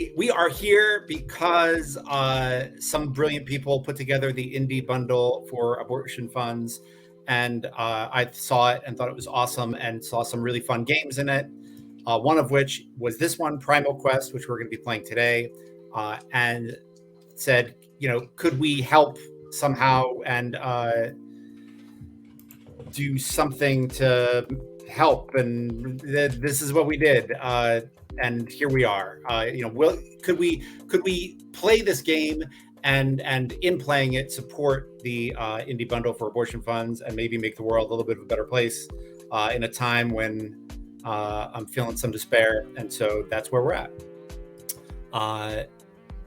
We are here because some brilliant people put together the indie bundle for abortion funds, and I saw it and thought it was awesome, and saw some really fun games in it. One of which was this one, Primal Quest, which we're going to be playing today, and said, could we help somehow and do something to help? And this is what we did. And here we are. Could we play this game and in playing it support the indie bundle for abortion funds and maybe make the world a little bit of a better place in a time when I'm feeling some despair, and so that's where we're at.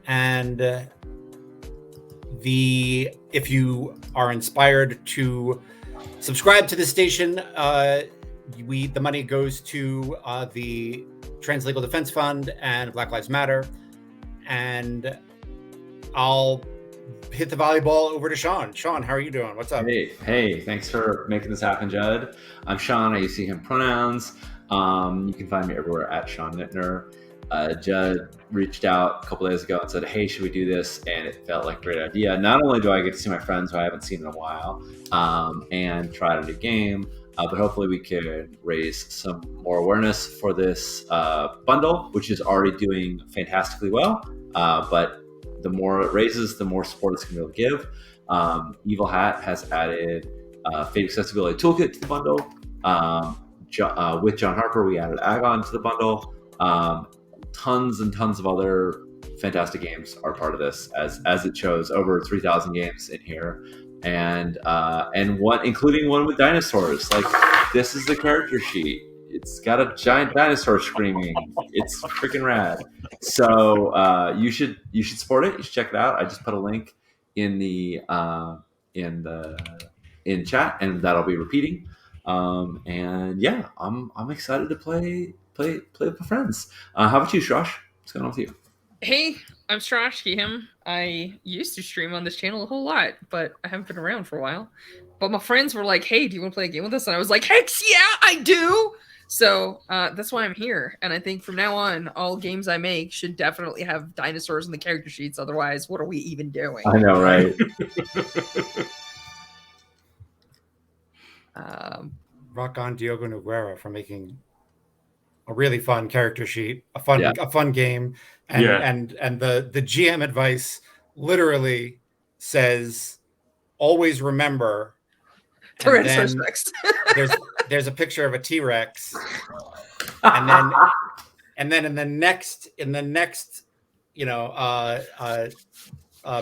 And if you are inspired to subscribe to this station, the money goes to the Trans Legal Defense Fund and Black Lives Matter. And I'll hit the volleyball over to Sean. Sean, how are you doing? What's up? Hey, thanks for making this happen, Judd. I'm Sean. I use he, him pronouns. You can find me everywhere at Sean Nittner. Judd reached out a couple days ago and said, hey, should we do this? And it felt like a great idea. Not only do I get to see my friends who I haven't seen in a while and try out a new game, but hopefully we can raise some more awareness for this bundle, which is already doing fantastically well. But the more it raises, the more support it's going to be able to give. Evil Hat has added Fate Accessibility Toolkit to the bundle. With John Harper, we added Agon to the bundle. Tons and tons of other fantastic games are part of this, as it shows over 3,000 games in here, and one, including one with dinosaurs. Like, this is the character sheet. It's got a giant dinosaur screaming. It's freaking rad. So you should support it. You should check it out. I just put a link in the in chat, and that'll be repeating. And yeah, I'm excited to play with my friends. How about you, Shrosh? What's going on with you? Hey, I'm Shrosh, he, him. I used to stream on this channel a whole lot, but I haven't been around for a while. But my friends were like, hey, do you want to play a game with us? And I was like, heck yeah, I do! So that's why I'm here. And I think from now on, all games I make should definitely have dinosaurs in the character sheets. Otherwise, what are we even doing? I know, right? Rock on Diogo Nogueira for making a really fun character sheet, a fun game, and the GM advice literally says, always remember. Tyrannosaurus Rex. there's a picture of a T-Rex, and then in the next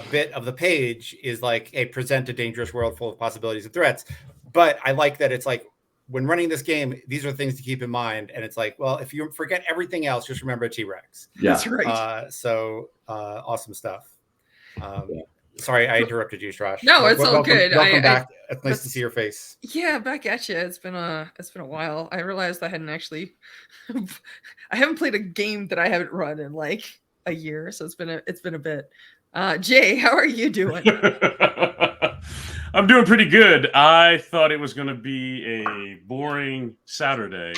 bit of the page is like a present a dangerous world full of possibilities and threats. But I like that it's like, when running this game, these are things to keep in mind. And it's like, well, if you forget everything else, just remember a T-Rex. Yeah. That's right. Awesome stuff. Sorry, I interrupted you, Shrosh. No, it's all good. Welcome back. It's nice to see your face. Yeah, back at you. It's been a while. I realized I hadn't actually, I haven't played a game that I haven't run in like a year, so it's been a bit. Jay, how are you doing? I'm doing pretty good. I thought it was going to be a boring Saturday,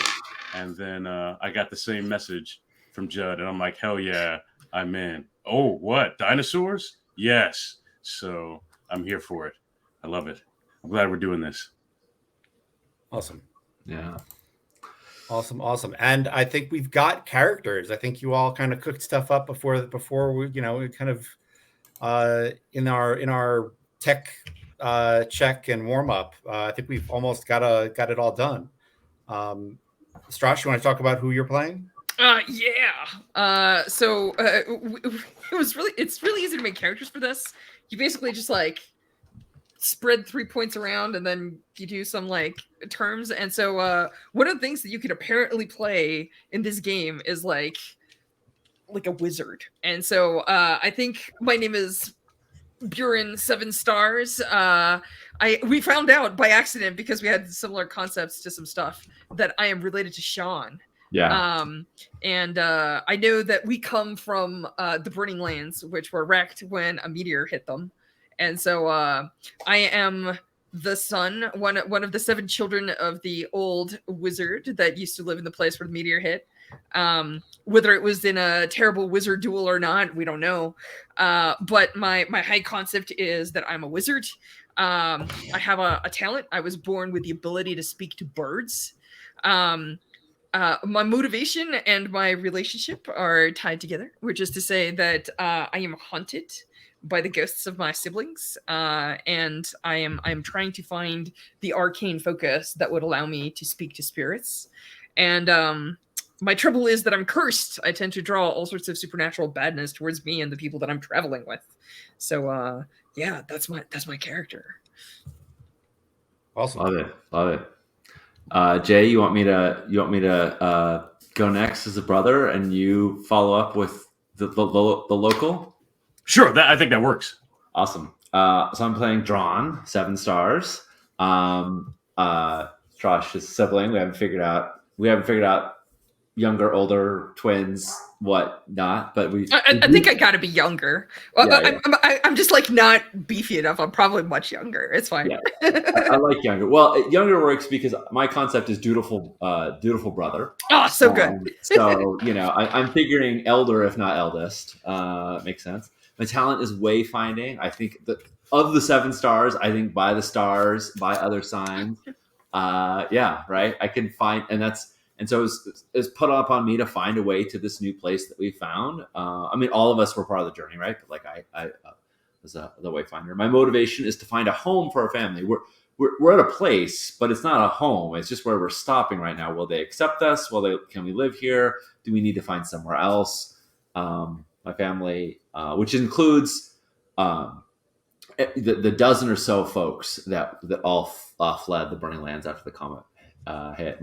and then I got the same message from Judd, and I'm like, hell yeah, I'm in. Oh, what? Dinosaurs? Yes. So I'm here for it. I love it. I'm glad we're doing this. Awesome. Yeah. Awesome. And I think we've got characters. I think you all kind of cooked stuff up before we, kind of in our tech check and warm up. I think we've almost got it all done. Strash, you want to talk about who you're playing? Yeah. So it's really easy to make characters for this. You basically just like spread 3 points around, and then you do some like terms. And so one of the things that you could apparently play in this game is like a wizard. And so I think my name is Buren 7 Stars. We found out by accident, because we had similar concepts to some stuff, that I am related to Sean. Yeah. And I know that we come from the Burning Lands, which were wrecked when a meteor hit them. And so I am the son, one of the 7 children of the old wizard that used to live in the place where the meteor hit. Whether it was in a terrible wizard duel or not, we don't know. But my high concept is that I'm a wizard. I have a talent. I was born with the ability to speak to birds. My motivation and my relationship are tied together, which is to say that I am hunted by the ghosts of my siblings, and I am trying to find the arcane focus that would allow me to speak to spirits. And my trouble is that I'm cursed. I tend to draw all sorts of supernatural badness towards me and the people that I'm traveling with. So yeah, that's my character. Awesome. Love it. Jay, you want me to go next as a brother, and you follow up with the local? Sure, I think that works. Awesome. So I'm playing Drawn, 7 stars. Josh's sibling. We haven't figured out younger, older, twins, what not. But I think I gotta be younger. Well, Yeah. I'm just like not beefy enough. I'm probably much younger. It's fine. Yeah. I like younger. Well, younger works because my concept is dutiful brother. Oh, so good. So I'm figuring elder, if not eldest. Makes sense. My talent is wayfinding. I think that of the 7 stars, I think by the stars, by other signs. Yeah, right. I can find, and so it's put upon me to find a way to this new place that we found. I mean, all of us were part of the journey, right? But like I was the wayfinder. My motivation is to find a home for our family. We're at a place, but it's not a home. It's just where we're stopping right now. Will they accept us? Can we live here? Do we need to find somewhere else? My family, which includes the dozen or so folks that all fled the Burning Lands after the comet hit.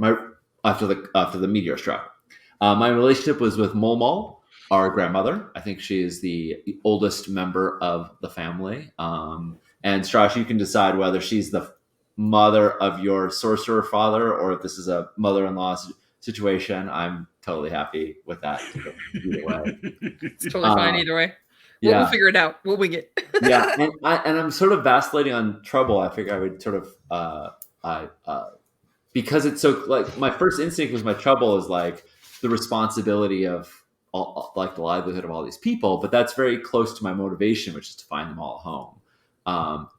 After the meteor struck. My relationship was with Molmol, our grandmother. I think she is the oldest member of the family. And Strash, you can decide whether she's the mother of your sorcerer father or if this is a mother-in-law situation. I'm totally happy with that either way. It's totally fine either way. We'll figure it out. We'll wing it. Yeah, and I'm sort of vacillating on trouble. I figure I would sort of because it's so like my first instinct was my trouble is like the responsibility of like the livelihood of all these people, but that's very close to my motivation, which is to find them all a home.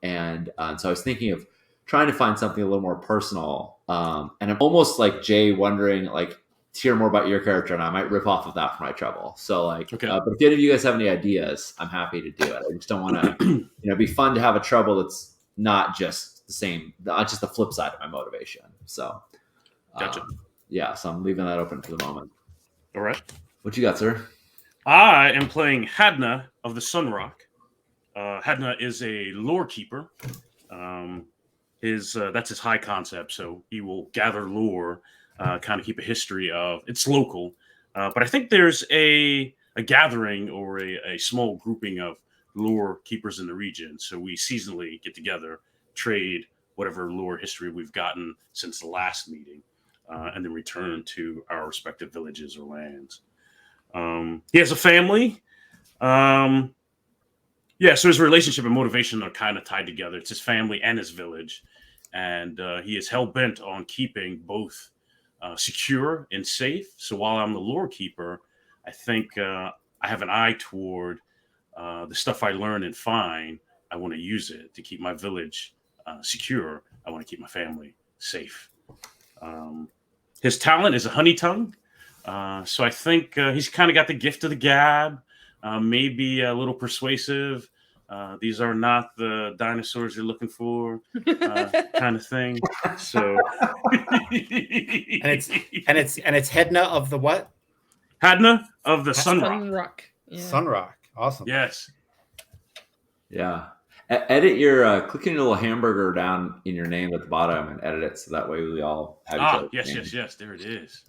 And so I was thinking of trying to find something a little more personal. And I'm almost like Jay wondering like to hear more about your character, and I might rip off of that for my trouble. So like, okay. But if any of you guys have any ideas, I'm happy to do it. I just don't want to, it'd be fun to have a trouble that's not just the same, not just the flip side of my motivation. So, gotcha. Yeah, so I'm leaving that open for the moment. All right. What you got, sir? I am playing Hadna of the Sunrock. Hadna is a lore keeper. That's his high concept, so he will gather lore, kind of keep a history of. It's local, but I think there's a gathering or a small grouping of lore keepers in the region. So we seasonally get together, trade whatever lore history we've gotten since the last meeting, and then return to our respective villages or lands. He has a family. So his relationship and motivation are kind of tied together. It's his family and his village. And he is hell-bent on keeping both secure and safe. So while I'm the lore keeper, I think I have an eye toward the stuff I learn and find. I want to use it to keep my village secure. I want to keep my family safe. His talent is a honey tongue. So I think he's kind of got the gift of the gab, maybe a little persuasive. These are not the dinosaurs you're looking for, kind of thing. So, and it's Hedna of the what? Hadna of the Sunrock. Yeah. Sunrock, awesome. Yes. Yeah. Edit your click your little hamburger down in your name at the bottom and edit it so that way we all have each other's names. Yes. There it is.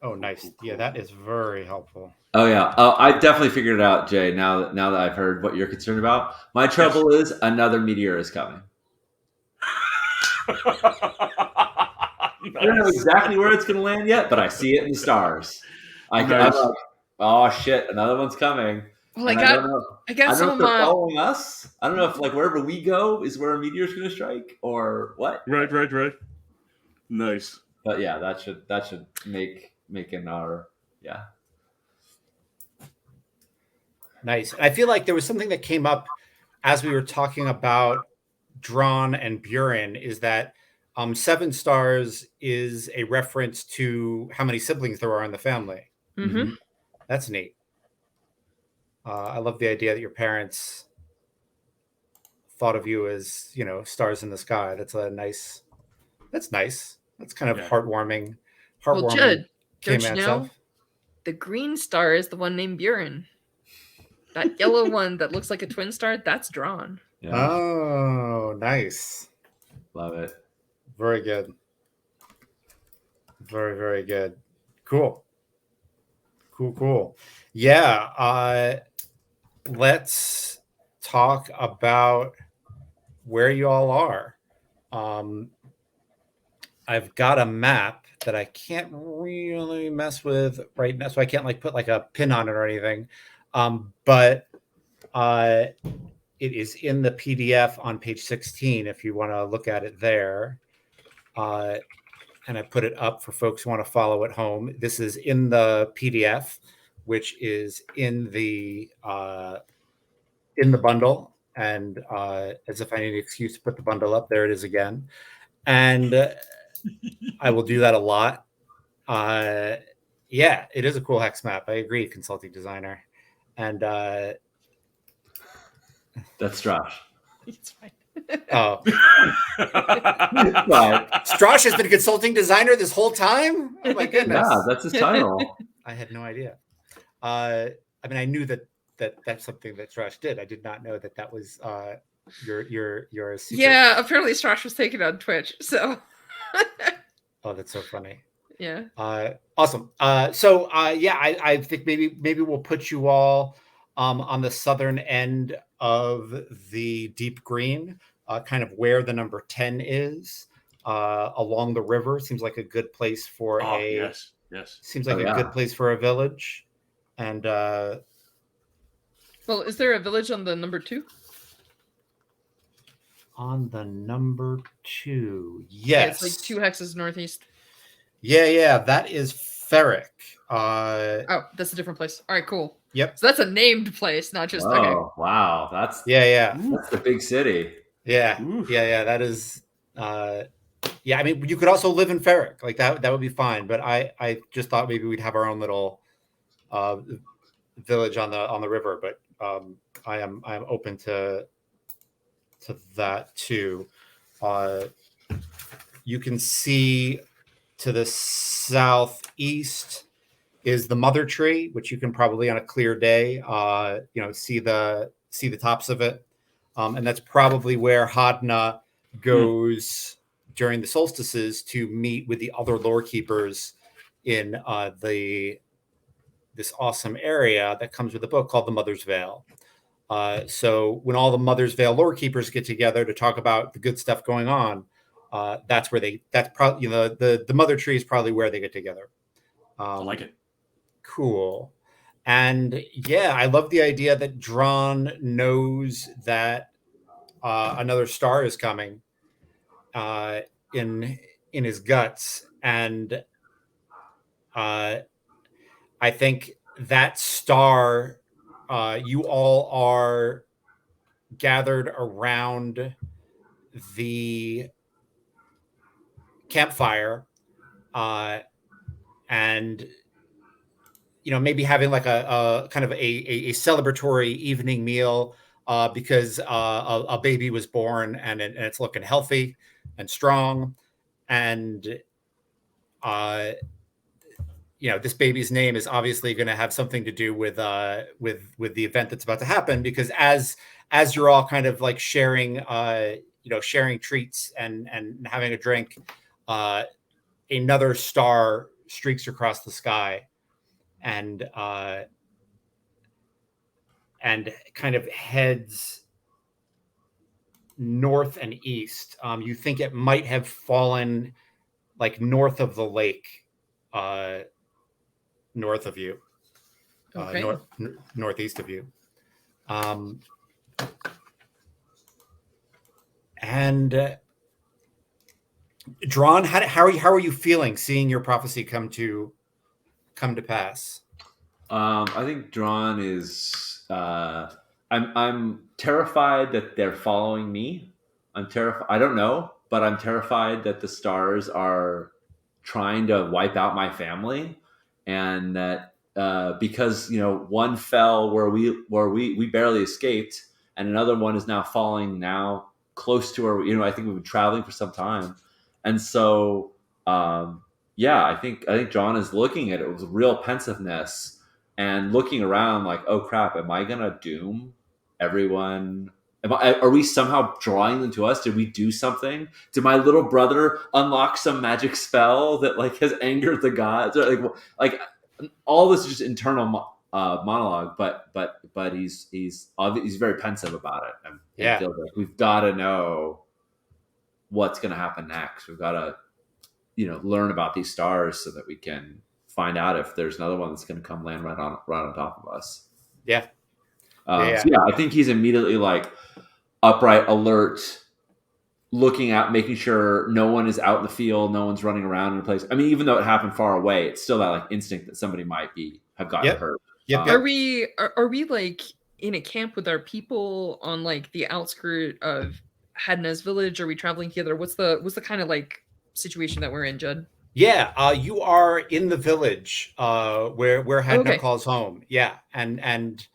Oh, nice. Yeah, that is very helpful. Oh yeah. Oh, I definitely figured it out, Jay. Now that I've heard what you're concerned about, my trouble is another meteor is coming. Nice. I don't know exactly where it's going to land yet, but I see it in the stars. I'm like, oh shit, another one's coming. Well, I don't know I got if some. they're following us. I don't know if like wherever we go is where a meteor's going to strike or what. Right. Nice. But yeah, that should make making our Nice. I feel like there was something that came up as we were talking about Drawn and Buren, is that 7 stars is a reference to how many siblings there are in the family. Mm-hmm. That's neat. I love the idea that your parents thought of you as, stars in the sky. That's nice. That's kind of Yeah. heartwarming. Well, Judd, don't you caveman know? stuff. The green star is the one named Buren. That yellow one that looks like a twin star, that's Drawn. Yeah. Oh, nice. Love it. Very good. Very, very good. Cool. Yeah. Let's talk about where you all are. I've got a map that I can't really mess with right now, so I can't put a pin on it or anything. But it is in the PDF on page 16 if you want to look at it there. And I put it up for folks who want to follow at home. This is in the PDF, which is in the bundle. And as if I need an excuse to put the bundle up, there it is again. And I will do that a lot. Yeah, it is a cool hex map. I agree, consulting designer. And that's Josh. It's fine. Oh, But Strash has been a consulting designer this whole time. Oh my goodness! yeah, that's his title. I had no idea. I mean, I knew that's something that Strash did. I did not know that was your secret. Yeah, apparently Strash was taken on Twitch. So. Oh, that's so funny. Yeah. Awesome. So I think maybe we'll put you all on the southern end of the deep green, kind of where the number 10 is, along the river. Seems like a good place for yes. Seems like a good place for a village. And well, is there a village on the number 2? On the number 2, yes. Yeah, it's like 2 hexes northeast. Yeah, that is Ferric. Oh, that's a different place. All right, cool. Yep. So that's a named place, not just Oh, okay. wow. That's That's the big city. Yeah. Oof. Yeah. That is. I mean, you could also live in Ferric, like that. That would be fine. But I just thought maybe we'd have our own little village on the river. But I am open to that too. You can see to the southeast is the mother tree, which you can probably on a clear day, see the tops of it, and that's probably where Hadna goes during the solstices to meet with the other lore keepers in this awesome area that comes with a book called the Mother's Veil. So when all the Mother's Veil lore keepers get together to talk about the good stuff going on, that's probably the mother tree is probably where they get together. I like it. Cool. And yeah, I love the idea that Drawn knows that another star is coming in his guts, and I think that star, you all are gathered around the campfire, and maybe having like a kind of a celebratory evening meal because a baby was born and it's looking healthy and strong, and this baby's name is obviously going to have something to do with the event that's about to happen, because as you're all kind of like sharing sharing treats and having a drink, another star streaks across the sky and kind of heads north and east. You think it might have fallen like north of the lake, north of you, Okay. northeast of you. And Drawn, how are you feeling seeing your prophecy come to come to pass? I think Drawn is. I'm terrified that they're following me. I'm terrified. I don't know, but I'm terrified that the stars are trying to wipe out my family, and that because one fell where we barely escaped, and another one is now falling now close to where I think we've been traveling for some time, and so yeah, I think John is looking at it with real pensiveness and looking around like, oh crap, am I gonna doom everyone? Are we somehow drawing them to us? Did we do something? Did my little brother unlock some magic spell that like has angered the gods? Or, like all this is just internal monologue, but he's very pensive about it, and he feels like we've got to know what's going to happen next. We've got to learn about these stars so that we can find out if there's another one that's going to come land right on top of us. Yeah. So yeah, I think he's immediately like upright, alert, looking out, making sure no one is out in the field, no one's running around in a place. I mean, even though it happened far away, it's still that like instinct that somebody might have gotten hurt. Are we like in a camp with our people on like the outskirt of Hadna's village? Are we traveling together? What's the kind of like situation that we're in, Judd? Yeah, you are in the village where Hadna calls home. Yeah, and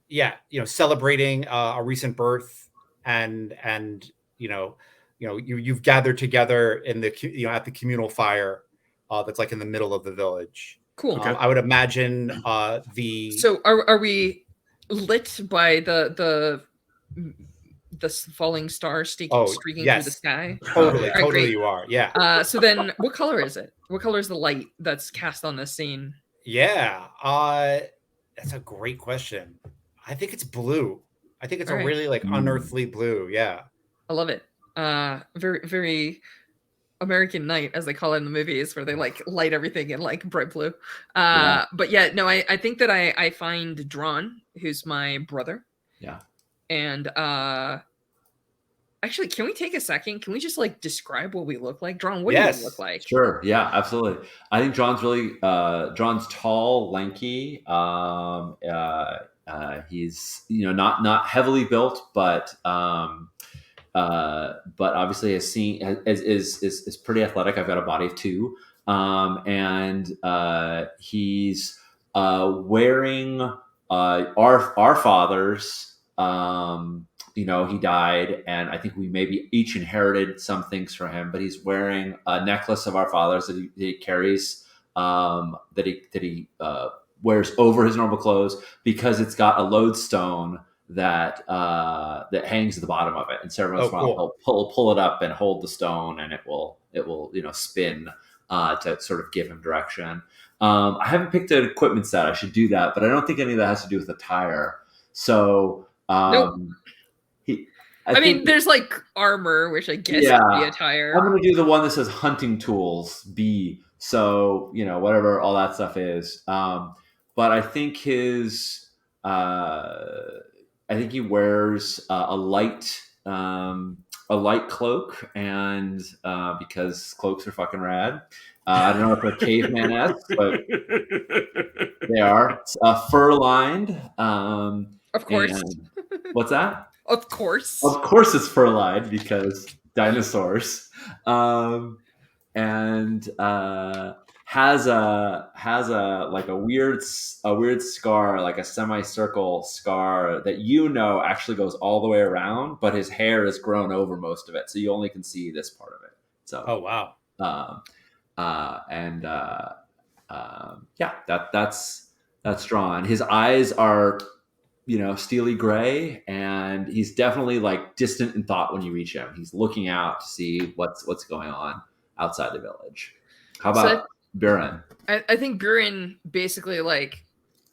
yeah, celebrating a recent birth, and you've gathered together in the at the communal fire that's like in the middle of the village. Cool. I would imagine the. So are we lit by the falling star streaking through the sky? Totally, totally, you are. Yeah. So then, what color is it? What color is the light that's cast on this scene? Yeah, that's a great question. I think it's blue. I think it's a really like unearthly blue. Yeah, I love it. Very, very American Night, as they call it in the movies, where they like light everything in like bright blue. But yeah, no, I think that I find Drawn, who's my brother. Yeah. And actually, can we take a second? Can we just like describe what we look like? Drawn, what do you look like? Sure. Yeah, absolutely. I think Drawn's Drawn's tall, lanky. He's not heavily built, but obviously is pretty athletic. I've got a body of 2, and he's wearing our father's. He died, and I think we maybe each inherited some things from him. But he's wearing a necklace of our father's that he carries, that he wears over his normal clothes, because it's got a lodestone that hangs at the bottom of it, and so every once in a while he'll pull it up and hold the stone, and it will spin to sort of give him direction. I haven't picked an equipment set. I should do that, but I don't think any of that has to do with attire. So nope. I mean, there's like armor, which I guess would be attire. I'm going to do the one that says hunting tools B. So whatever all that stuff is. But I think I think he wears a light cloak, and because cloaks are fucking rad. I don't know if they're caveman-esque, but they are. Fur lined. Of course. What's that? Of course. Of course it's fur lined, because dinosaurs. And has a like a weird scar, like a semicircle scar that actually goes all the way around, but his hair has grown over most of it, so you only can see this part of it. So wow. Yeah, that's Drawn. His eyes are steely gray, and he's definitely like distant in thought when you reach him. He's looking out to see what's going on outside the village. How about Buren? I think Buren basically like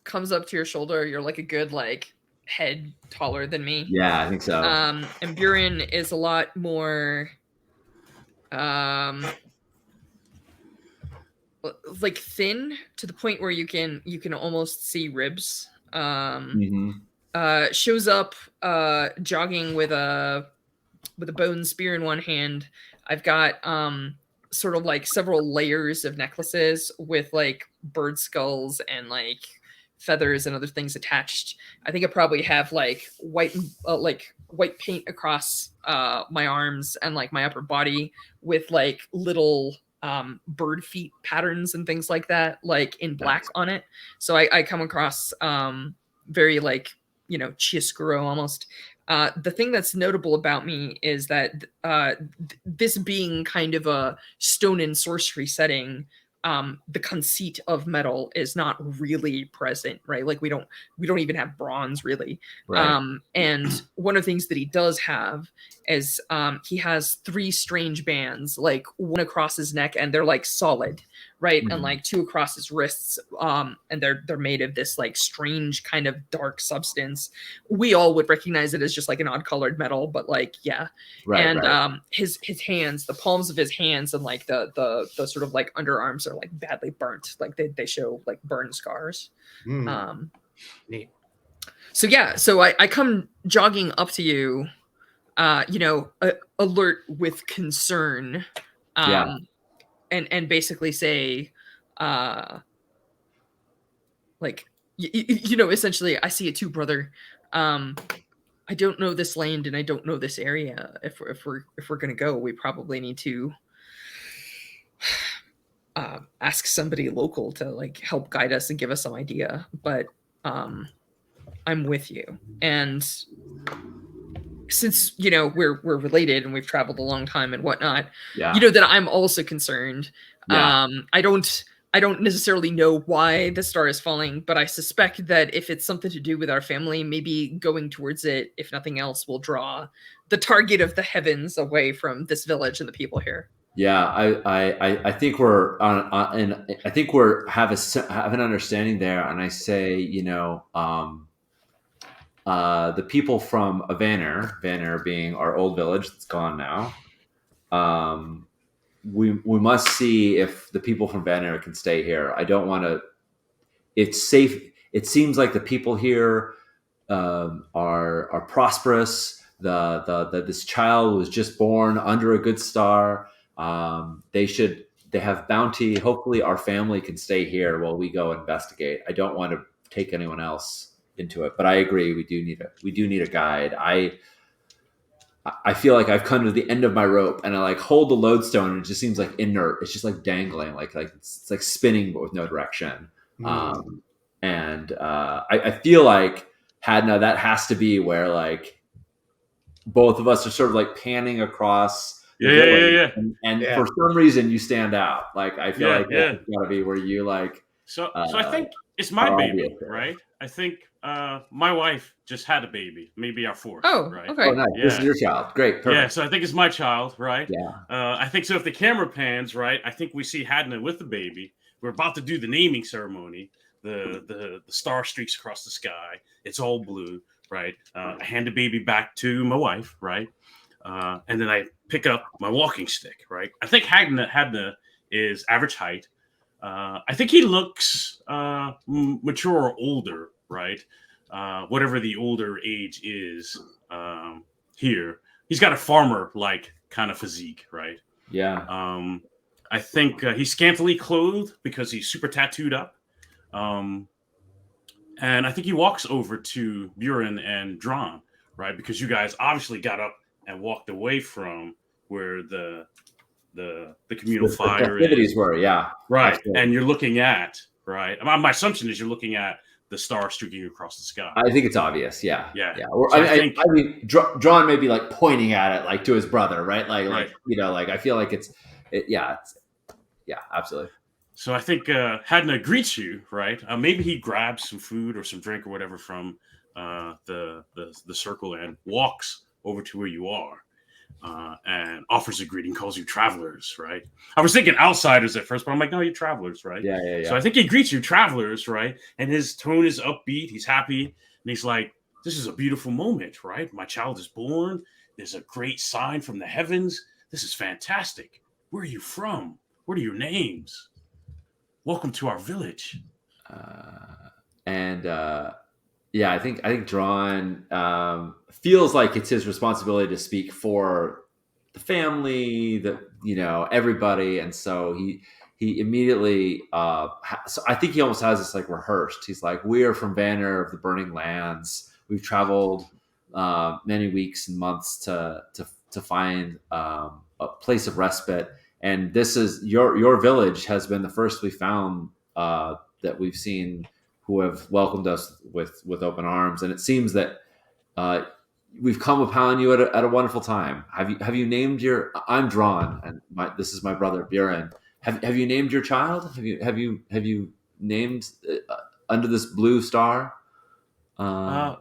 comes up to your shoulder. You're like a good like head taller than me. Yeah, I think so. And Buren is a lot more like thin, to the point where you can almost see ribs. Shows up jogging with a bone spear in one hand. I've got sort of like several layers of necklaces with like bird skulls and like feathers and other things attached. I think I probably have like white paint across my arms and like my upper body with like little bird feet patterns and things like that, like in black on it. So I come across very like, you know, chiaroscuro almost. The thing that's notable about me is that this being kind of a stone and sorcery setting, the conceit of metal is not really present, right? Like we don't even have bronze really. Right. And one of the things that he does have is he has 3 strange bands, like one across his neck, and they're like solid, right? And like 2 across his wrists, and they're made of this like strange kind of dark substance. We all would recognize it as just like an odd colored metal, but like Right. and his hands, the palms of his hands and like the sort of like underarms are like badly burnt, like they show like burn scars. Neat. So I come jogging up to you, you know, alert with concern, and basically say, like, you know, essentially, I see it too, brother. I don't know this land and I don't know this area. If we're gonna go, we probably need to ask somebody local to like help guide us and give us some idea. But I'm with you, and since you know we're related and we've traveled a long time and whatnot, you know that I'm also concerned. I don't necessarily know why the star is falling, but I suspect that if it's something to do with our family, maybe going towards it, if nothing else, will draw the target of the heavens away from this village and the people here. Yeah, I think we're on and I think we're have an understanding there. And I say, you know, the people from Vanner being our old village that's gone now. We must see if the people from Vanner can stay here. I don't want to. It's safe. It seems like the people here are prosperous. This child was just born under a good star. They have bounty. Hopefully, our family can stay here while we go investigate. I don't want to take anyone else into it, but I agree. We do need a guide. I feel like I've come to the end of my rope, and I like hold the lodestone, and it just seems like inert. It's just like dangling, like it's like spinning, but with no direction. And I feel like Hadna, that has to be where like both of us are sort of like panning across. Yeah. And for some reason, you stand out. Like I feel like it's got to be where you like. So I think it's my baby, right? I think my wife just had a baby, maybe our 4th. Oh, right? Okay. Oh, nice. Yeah. This is your child. Great. Perfect. Yeah, so I think it's my child, right? Yeah. I think so. If the camera pans, right, I think we see Hadna with the baby. We're about to do the naming ceremony. The star streaks across the sky. It's all blue, right? I hand the baby back to my wife, right? And then I pick up my walking stick, right? I think Hadna is average height. I think he looks mature or older, right? Whatever the older age is here. He's got a farmer-like kind of physique, right? Yeah. I think he's scantily clothed because he's super tattooed up. And I think he walks over to Buren and Dron, right? Because you guys obviously got up and walked away from where the communal fire activities were, yeah. Right. Absolutely. And you're looking at, right? My assumption is you're looking at the star streaking across the sky. I think it's obvious, yeah. Or, So I mean, Dron may be like pointing at it, like to his brother, right? Like you know, like I feel like yeah, absolutely. So I think Hadna greets you, right? Maybe he grabs some food or some drink or whatever from the circle and walks over to where you are and offers a greeting, calls you travelers, right? I was thinking outsiders at first, but I'm like, no, you're travelers, right? Yeah. So I think he greets you travelers, right? And his tone is upbeat. He's happy. And he's like, this is a beautiful moment, right? My child is born. There's a great sign from the heavens. This is fantastic. Where are you from? What are your names? Welcome to our village. Yeah, I think Dron feels like it's his responsibility to speak for the family, the everybody, and so he immediately. So I think he almost has this like rehearsed. He's like, "We are from Banner of the Burning Lands. We've traveled many weeks and months to find a place of respite, and this is your village has been the first we found that we've seen who have welcomed us with open arms, and it seems that." We've come upon you at a wonderful time. Have you named your? I'm drawn, and this is my brother Buren. Have you named your child? Have you named under this blue star? And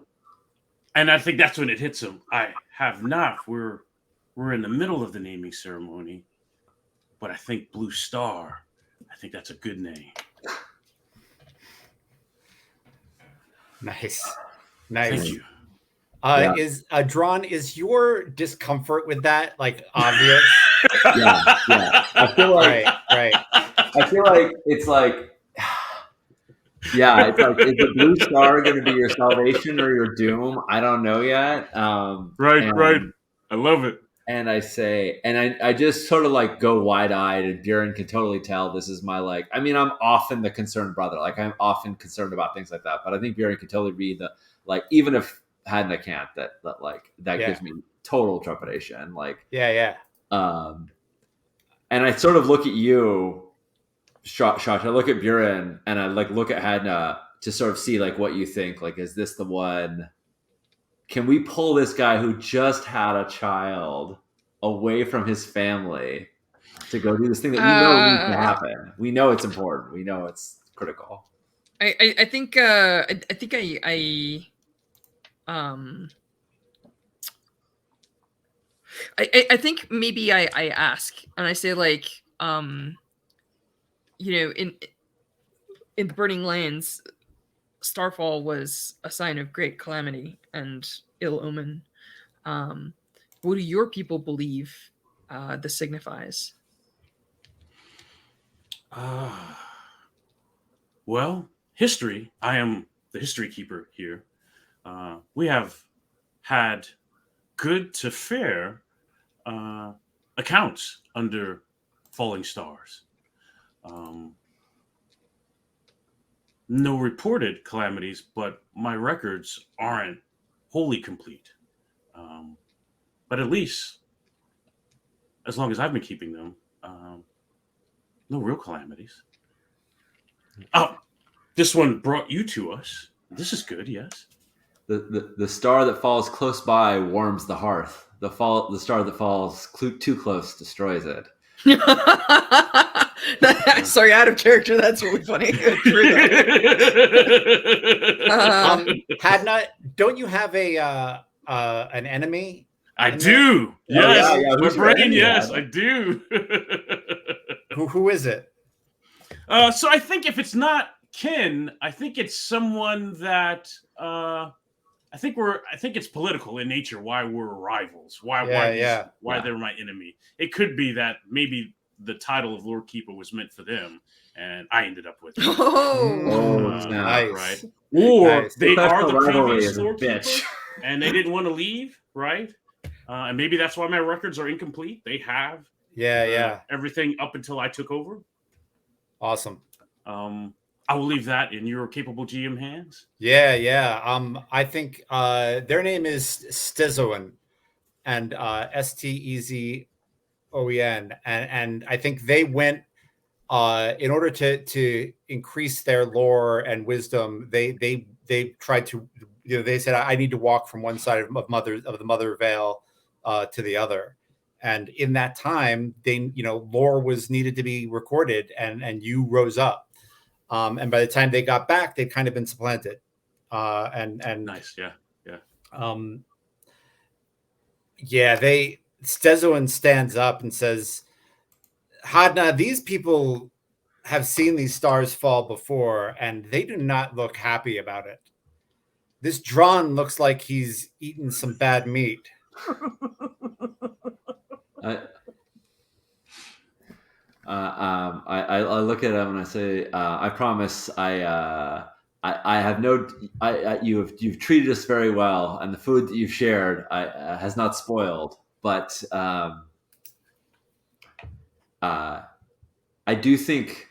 I think that's when it hits him. I have not. We're in the middle of the naming ceremony, but I think Blue Star. I think that's a good name. Nice. Thank you. Is Drawn? Is your discomfort with that like obvious? Yeah. I feel like right. I feel like it's like, yeah, it's like, is the blue star going to be your salvation or your doom? I don't know yet. Right. I love it. And I say, and I just sort of like go wide eyed, and Buren can totally tell this is my like. I mean, I'm often the concerned brother. Like I'm often concerned about things like that. But I think Buren can totally read the like, even if I can't, that gives me total trepidation. Like, yeah. And I sort of look at you, Shosh. I look at Buren, and I like look at Hadna to sort of see like what you think. Like, is this the one? Can we pull this guy who just had a child away from his family to go do this thing that we know needs to happen? We know it's important. We know it's critical. I think I think maybe I ask and I say like in the Burning Lands, Starfall was a sign of great calamity and ill omen. What do your people believe this signifies? Well, history. I am the history keeper here. We have had good to fair accounts under falling stars. No reported calamities, but my records aren't wholly complete. But at least, as long as I've been keeping them, no real calamities. Oh, this one brought you to us. This is good, yes. The star that falls close by warms the hearth. The star that falls too close destroys it. Sorry, out of character. That's really funny. Hadna, don't you have an enemy? I do. Yes, my brain. Yes, I do. Who is it? So I think if it's not kin, I think it's someone that I think it's political in nature. Why we're rivals? Why they're my enemy? It could be that maybe the title of Lord Keeper was meant for them, and I ended up with it. Nice. Right? Or nice. they are the previous Lord Keeper, and they didn't want to leave, right? And maybe that's why my records are incomplete. They have everything up until I took over. Awesome. I will leave that in your capable GM hands. Yeah. I think their name is Stezoen, and Stezoen, and I think they went in order to increase their lore and wisdom. They tried to, they said, I need to walk from one side of the Mother Vale to the other. And in that time, lore was needed to be recorded, and you rose up. And by the time they got back, they'd kind of been supplanted. And nice, yeah. Stezoen stands up and says, Hadna, these people have seen these stars fall before, and they do not look happy about it. This Drawn looks like he's eaten some bad meat. I look at him and I say, I promise I have no. You've treated us very well, and the food that you've shared has not spoiled. But I do think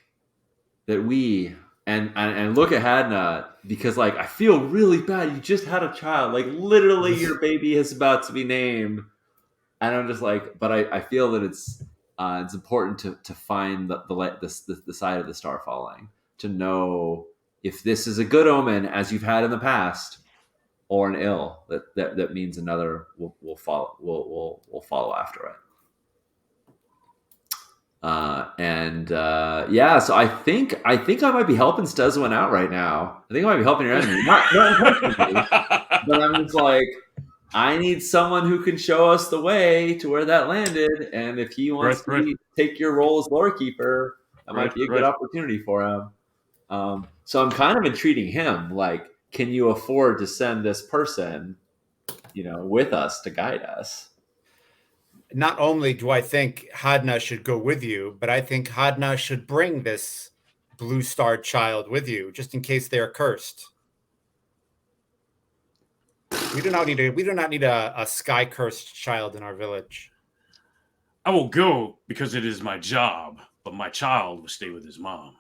that we and look at Hadna, because like I feel really bad. You just had a child, like literally your baby is about to be named, and I'm just like, but I feel that it's important to find the side of the star falling, to know if this is a good omen as you've had in the past, or an ill that means another will follow after it. So I think I might be helping Stezwin out right now. I think I might be helping your enemy, not intentionally, but I'm just like, I need someone who can show us the way to where that landed, and if he wants to take your role as lore keeper, that might be a good opportunity for him. So I'm kind of entreating him, like, can you afford to send this person, with us to guide us? Not only do I think Hadna should go with you, but I think Hadna should bring this blue star child with you, just in case they are cursed. We do not need a sky cursed child in our village. I will go because it is my job, but my child will stay with his mom.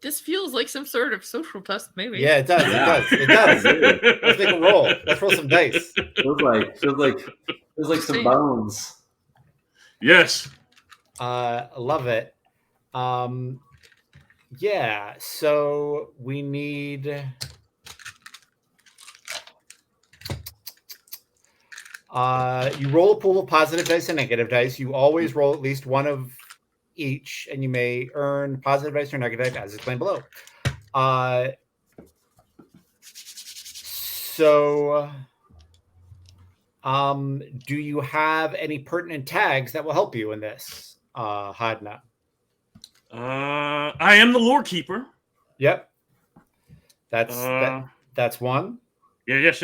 This feels like some sort of social test, maybe. Yeah, it does. Yeah. It does. Let's make a roll. Let's roll some dice. Feels like some bones. Yes. Love it. Yeah. So we need. You roll a pool of positive dice and negative dice. You always roll at least one of each, and you may earn positive dice or negative dice as explained below. Do you have any pertinent tags that will help you in this, Hadna? I am the lore keeper. Yep. That's one. Yeah, yes.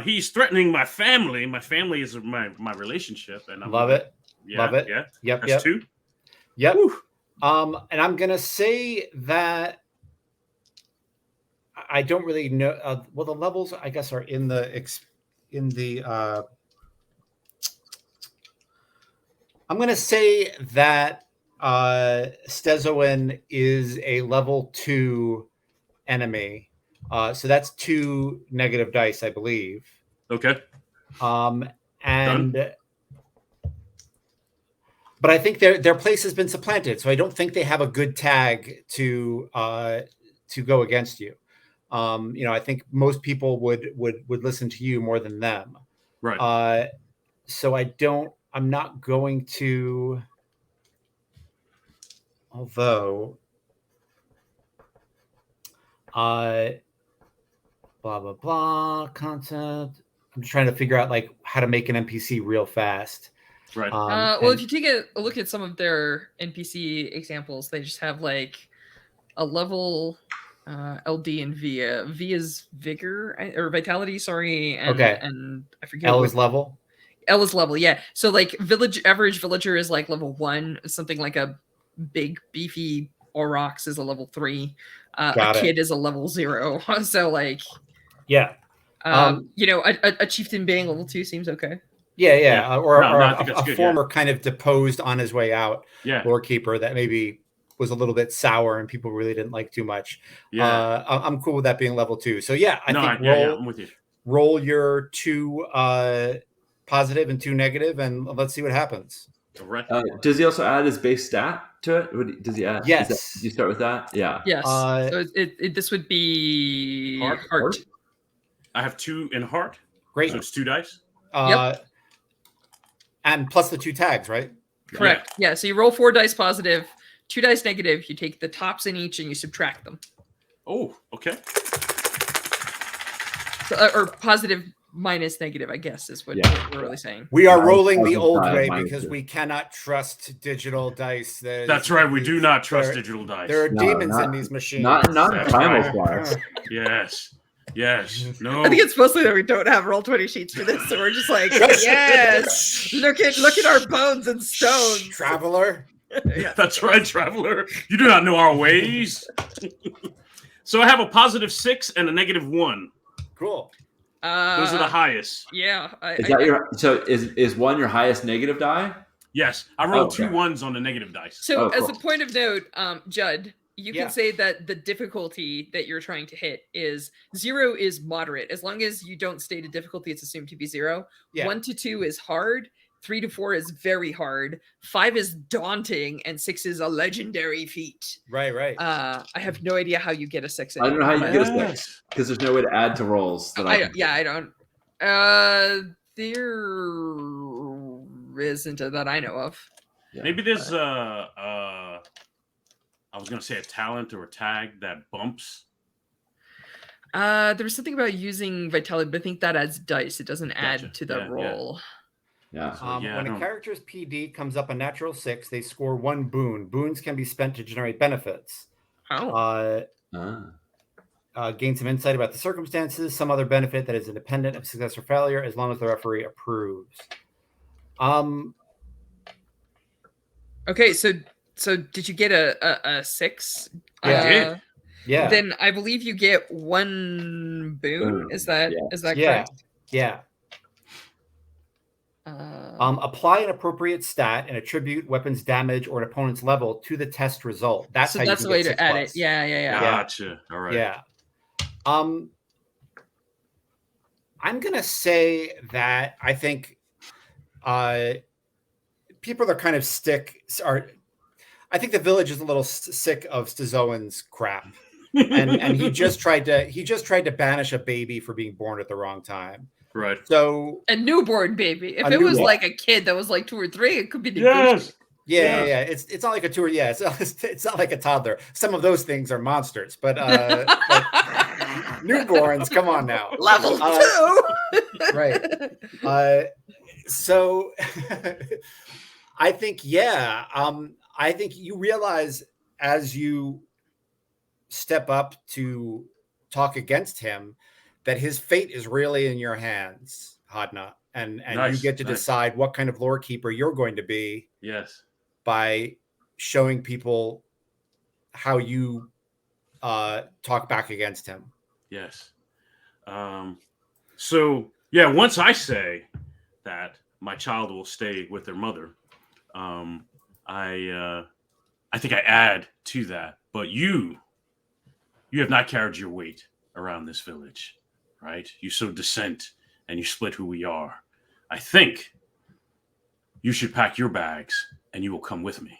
He's threatening my family. My family is my relationship, and I love it. Yeah, love it. Yeah. Yep. That's two. Yep. Whew. And I'm gonna say that I don't really know. Well, the levels I guess are in the. I'm gonna say that Stezwin is a level 2 enemy. So that's 2 negative dice, I believe. Okay. And. Done. But I think their place has been supplanted, so I don't think they have a good tag to go against you. I think most people would listen to you more than them. Right. So I'm not going to. Although, blah blah blah concept. I'm trying to figure out like how to make an NPC real fast. Right. Well, if you take a look at some of their NPC examples, they just have like a level LD and V. V is vigor or vitality, sorry. And, okay. And I forget. L is level. L is level, yeah. So like average villager is like level 1. Something like a big beefy Aurochs is a level 3. A kid is a level 0. So like, yeah. A chieftain being level 2 seems okay. Yeah. Or a former kind of deposed on his way out lore keeper that maybe was a little bit sour and people really didn't like too much. Yeah. I'm cool with that being level 2. So yeah, I think I'm with you. Roll your 2 positive and 2 negative, and let's see what happens. Right. Does he also add his base stat to it? Does he add? Yes. Do you start with that? Yeah. Yes. So this would be heart. I have 2 in heart. Great. So it's 2 dice. Yep. And plus the 2 tags, right? Correct. Yeah. So you roll 4 dice positive, 2 dice negative. You take the tops in each and you subtract them. Oh, okay. So, or positive minus negative, I guess, is what we're really saying. We are rolling the old way because we cannot trust digital dice. That's right. We do not trust digital dice. There are demons in these machines. Not Primal class. Yes. No. I think it's mostly that we don't have Roll20 sheets for this, so we're just like, yes. Look at our bones and stones. Traveler. Yeah, that's right, traveler. You do not know our ways. So I have a positive 6 and a negative 1. Cool. Those are the highest. Yeah. Is that your? So is 1 your highest negative die? Yes, I rolled Okay. 2 1s on the negative dice. So, Oh, as cool. a point of note, Judd, you Yeah. can say that the difficulty that you're trying to hit is 0 is moderate. As long as you don't state a difficulty, it's assumed to be 0. Yeah. 1 to 2 is hard. 3 to 4 is very hard. 5 is daunting, and 6 is a legendary feat. Right. I have no idea how you get a 6. I don't know how you get a Yes. 6 because there's no way to add to rolls. That I don't. There isn't that I know of. Yeah. Maybe there's I was gonna say a talent or a tag that bumps. There was something about using vitality, but I think that adds dice. It doesn't Gotcha. add to the Yeah, roll. Yeah. So, yeah, I When a don't- character's PD comes up a natural 6, they score 1 boon. Boons can be spent to generate benefits. Oh. Gain some insight about the circumstances, some other benefit that is independent of success or failure, as long as the referee approves. Okay, so did you get a 6? I did. Yeah. Then I believe you get 1 boon. Boon, Is that yeah. correct? Yeah. Apply an appropriate stat and attribute weapons damage or an opponent's level to the test result. That's So how that's you the can way get to 6 add plus. it. Yeah. Gotcha. All right. Yeah. I'm gonna say that I think people are kind of I think the village is a little sick of Stazoan's crap, and he just tried to banish a baby for being born at the wrong time. Right. So A newborn baby. If A it was newborn. like a kid that was like 2 or 3, it could be Yes. negotiable. yeah. It's not like a tour. Yeah, it's not like a toddler. Some of those things are monsters, but newborns, come on now. Level 2. Right. So I think, I think you realize as you step up to talk against him that his fate is really in your hands, Hadna, and Nice, you get to nice. decide what kind of lore keeper you're going to be Yes. by showing people how you talk back against him. Yes. So yeah, once I say that my child will stay with their mother, I think I add to that. But you have not carried your weight around this village, right? You sowed dissent and you split who we are. I think you should pack your bags and you will come with me.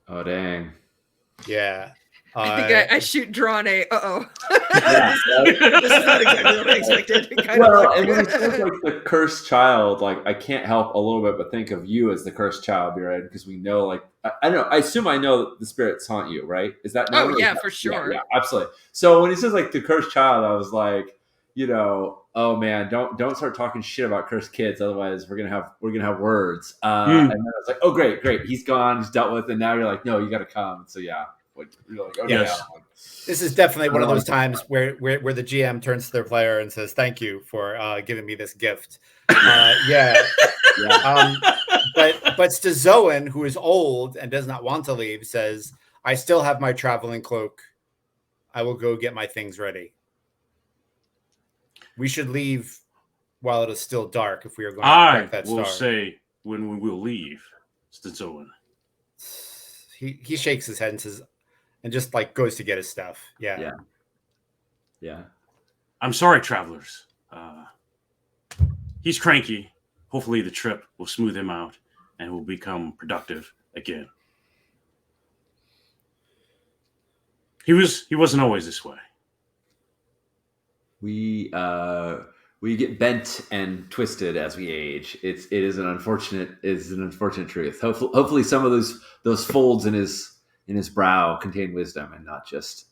Oh dang. Yeah. I think I shoot drawn a Yeah. This is not exactly what I expected. Kind Well, of and when it says like the cursed child, like I can't help a little bit but think of you as the cursed child, right? Because we know, like I don't know. I assume I know that the spirits haunt you, right? Is that known, Oh, or is yeah, that- for sure. Yeah, absolutely. So when he says like the cursed child, I was like, oh man, don't start talking shit about cursed kids, otherwise we're gonna have words. And then I was like, oh great, he's gone, he's dealt with, and now you're like, no, you got to come. So yeah, you're like, okay, Yes. This is definitely one of those times where the GM turns to their player and says, "Thank you for giving me this gift." Yeah. But Stazoan, who is old and does not want to leave, says, "I still have my traveling cloak. I will go get my things ready. We should leave while it is still dark if we are going to I track that will star." say when we will leave, Stazoan. He shakes his head and says, and just like goes to get his stuff. Yeah. I'm sorry, travelers. He's cranky. Hopefully the trip will smooth him out and will become productive again. He wasn't always this way. We get bent and twisted as we age. It is an unfortunate truth. Hopefully some of those folds in his brow contain wisdom and not just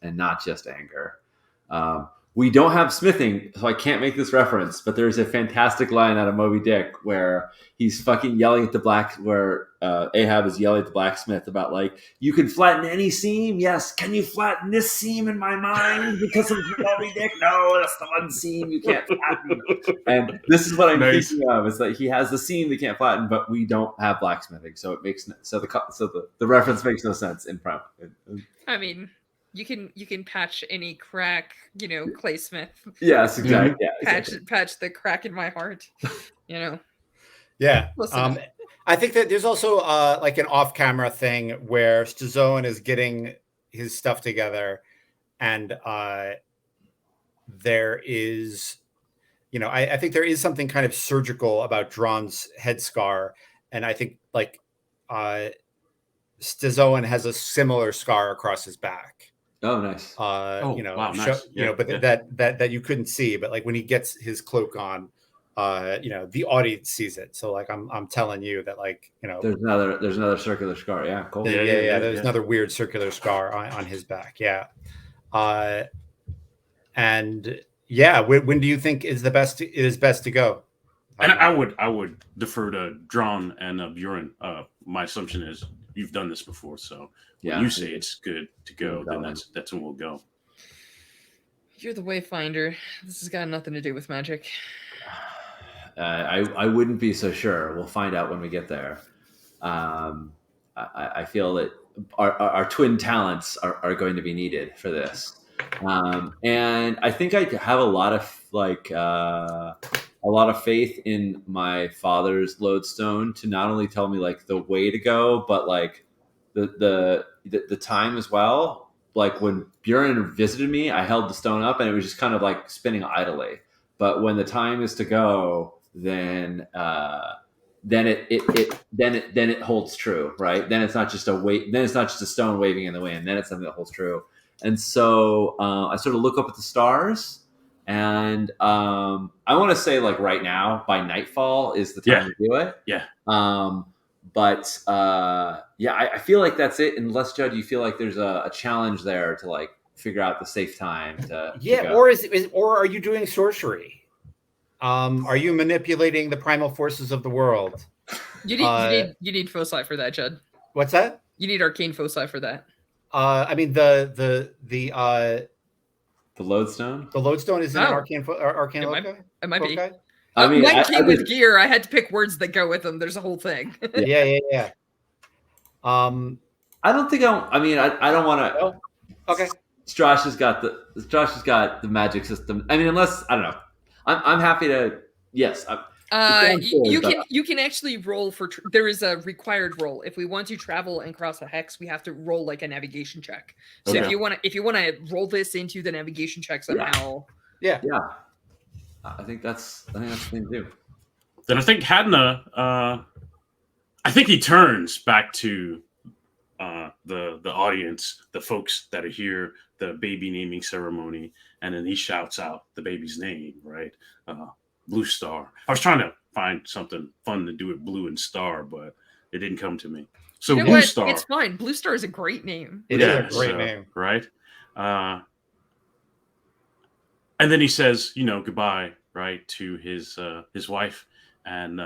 anger. We don't have smithing, so I can't make this reference, but there's a fantastic line out of Moby Dick where he's fucking yelling at Ahab is yelling at the blacksmith about like, you can flatten any seam. Yes. Can you flatten this seam in my mind because of Moby Dick? No, that's the one seam you can't flatten. And this is what I'm thinking of, is that he has the seam they can't flatten, but we don't have blacksmithing. So it makes, so the reference makes no sense in Primal. I mean, You can patch any crack, Claysmith. Yes, exactly. Yeah, Patch the crack in my heart. Yeah. Listen. I think that there's also like an off-camera thing where Stazone is getting his stuff together, and there is, I think there is something kind of surgical about Drawn's head scar, and I think like Stazone has a similar scar across his back. Oh, nice. Wow, nice. But that you couldn't see, but like when he gets his cloak on, the audience sees it. So like I'm telling you that like there's another circular scar. Yeah, cool. There's another weird circular scar on his back. Yeah, and yeah, when do you think is best to go? And I would defer to Drawn and Buren. My assumption is you've done this before, so when you say it's good to go, then that's when we'll go. You're the wayfinder. This has got nothing to do with magic. I wouldn't be so sure. We'll find out when we get there. I feel that our twin talents are going to be needed for this. And I think I have a lot of faith in my father's lodestone to not only tell me like the way to go, but like the time as well. Like when Buren visited me, I held the stone up and it was just kind of like spinning idly. But when the time is to go, then it holds true, right? Then it's not just a stone waving in the wind. Then it's something that holds true. And so I sort of look up at the stars, and I want to say like right now by nightfall is the time to do it. Yeah. But I feel like that's it. Unless Judd, you feel like there's a challenge there to like figure out the safe time to go. Or are you doing sorcery? Are you manipulating the primal forces of the world? You need foci for that, Judd. What's that? You need arcane foci for that. I mean the lodestone. The lodestone is an arcane loci? It might be. I mean, mine came with gear. I had to pick words that go with them. There's a whole thing. Yeah. I don't think I don't want to. Oh, okay. Strash has got the magic system. I mean, unless I don't know. I'm happy to. Yes. You can actually roll for. There is a required roll if we want to travel and cross a hex. We have to roll like a navigation check. So if you want to roll this into the navigation check somehow. Yeah. I think that's the thing to do. Then I think Hadna. I think he turns back to the audience, the folks that are here, the baby naming ceremony, and then he shouts out the baby's name, right? Blue Star. I was trying to find something fun to do with Blue and Star, but it didn't come to me. So Blue Star. It's fine. Blue Star is a great name. It is a great name, right? And then he says, goodbye, right, to his wife and